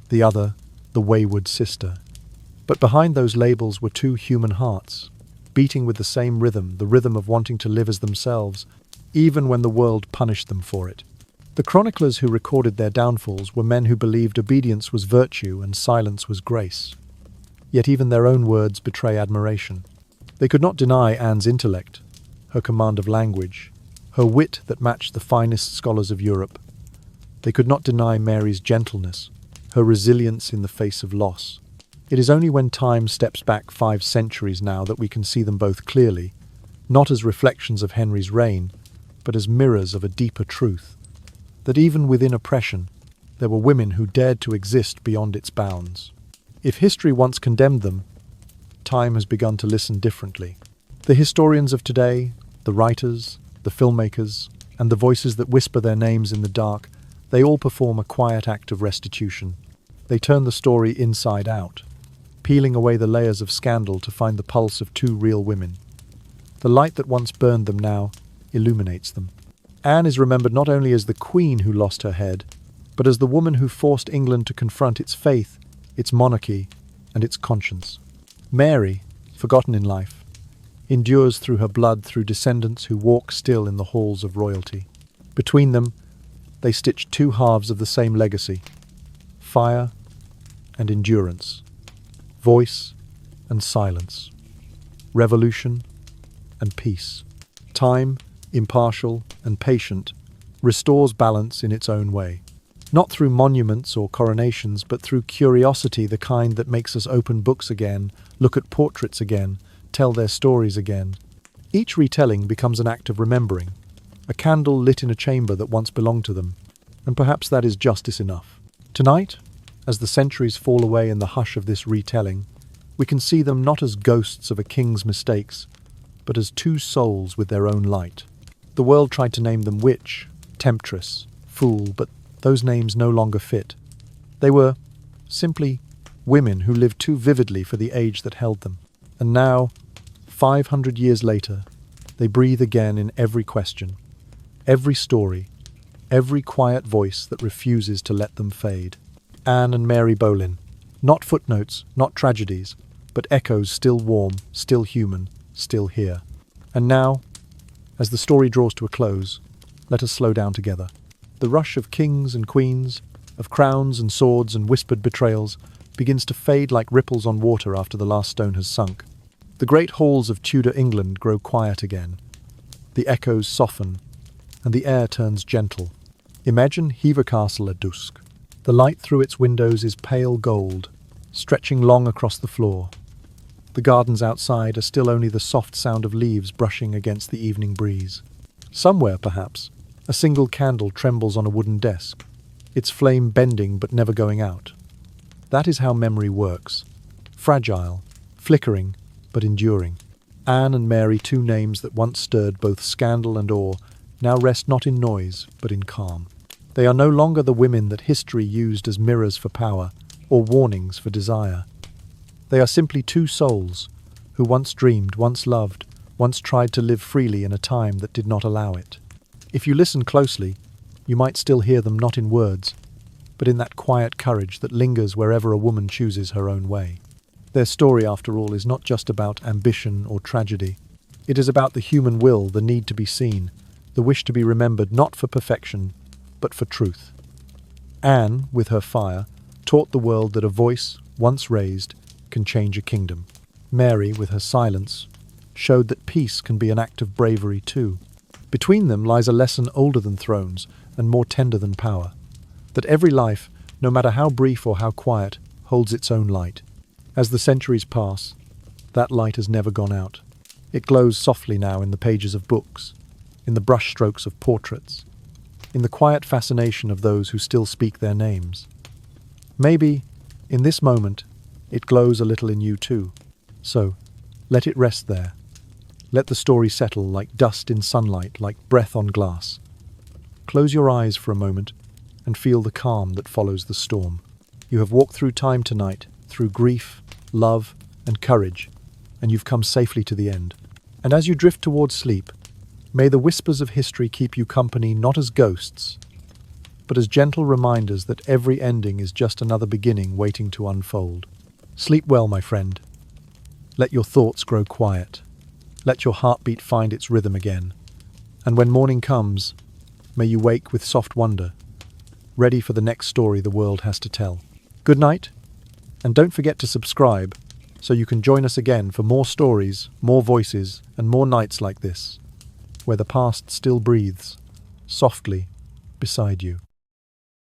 Speaker 1: the other the wayward sister. But behind those labels were two human hearts, beating with the same rhythm, the rhythm of wanting to live as themselves, even when the world punished them for it. The chroniclers who recorded their downfalls were men who believed obedience was virtue and silence was grace. Yet even their own words betray admiration. They could not deny Anne's intellect, her command of language, her wit that matched the finest scholars of Europe. They could not deny Mary's gentleness, her resilience in the face of loss. It is only when time steps back 5 centuries now that we can see them both clearly, not as reflections of Henry's reign, but as mirrors of a deeper truth, that even within oppression, there were women who dared to exist beyond its bounds. If history once condemned them, time has begun to listen differently. The historians of today, the writers, the filmmakers, and the voices that whisper their names in the dark, they all perform a quiet act of restitution. They turn the story inside out, peeling away the layers of scandal to find the pulse of 2 real women. The light that once burned them now illuminates them. Anne is remembered not only as the queen who lost her head, but as the woman who forced England to confront its faith, its monarchy, and its conscience. Mary, forgotten in life, endures through her blood through descendants who walk still in the halls of royalty. Between them, they stitch 2 halves of the same legacy: fire and endurance, voice and silence, revolution and peace. Time, impartial and patient, restores balance in its own way. Not through monuments or coronations, but through curiosity, the kind that makes us open books again, look at portraits again, tell their stories again. Each retelling becomes an act of remembering, a candle lit in a chamber that once belonged to them, and perhaps that is justice enough. Tonight, as the centuries fall away in the hush of this retelling, we can see them not as ghosts of a king's mistakes, but as 2 souls with their own light. The world tried to name them witch, temptress, fool, but those names no longer fit. They were simply women who lived too vividly for the age that held them. And now, 500 years later, they breathe again in every question, every story, every quiet voice that refuses to let them fade. Anne and Mary Boleyn, not footnotes, not tragedies, but echoes still warm, still human, still here. And now, as the story draws to a close, let us slow down together. The rush of kings and queens, of crowns and swords and whispered betrayals, begins to fade like ripples on water after the last stone has sunk. The great halls of Tudor England grow quiet again. The echoes soften, and the air turns gentle. Imagine Hever Castle at dusk. The light through its windows is pale gold, stretching long across the floor. The gardens outside are still only the soft sound of leaves brushing against the evening breeze. Somewhere, perhaps, a single candle trembles on a wooden desk, its flame bending but never going out. That is how memory works. Fragile, flickering, but enduring. Anne and Mary, 2 names that once stirred both scandal and awe, now rest not in noise, but in calm. They are no longer the women that history used as mirrors for power, or warnings for desire. They are simply 2 souls, who once dreamed, once loved, once tried to live freely in a time that did not allow it. If you listen closely, you might still hear them not in words, but in that quiet courage that lingers wherever a woman chooses her own way. Their story, after all, is not just about ambition or tragedy. It is about the human will, the need to be seen, the wish to be remembered not for perfection, but for truth. Anne, with her fire, taught the world that a voice, once raised, can change a kingdom. Mary, with her silence, showed that peace can be an act of bravery too. Between them lies a lesson older than thrones and more tender than power, that every life, no matter how brief or how quiet, holds its own light. As the centuries pass, that light has never gone out. It glows softly now in the pages of books, in the brushstrokes of portraits, in the quiet fascination of those who still speak their names. Maybe, in this moment, it glows a little in you too. So, let it rest there. Let the story settle like dust in sunlight, like breath on glass. Close your eyes for a moment and feel the calm that follows the storm. You have walked through time tonight, through grief, love, and courage, and you've come safely to the end. And as you drift towards sleep, may the whispers of history keep you company not as ghosts, but as gentle reminders that every ending is just another beginning waiting to unfold. Sleep well, my friend. Let your thoughts grow quiet. Let your heartbeat find its rhythm again. And when morning comes, may you wake with soft wonder, ready for the next story the world has to tell. Good night, and don't forget to subscribe so you can join us again for more stories, more voices, and more nights like this, where the past still breathes, softly, beside you.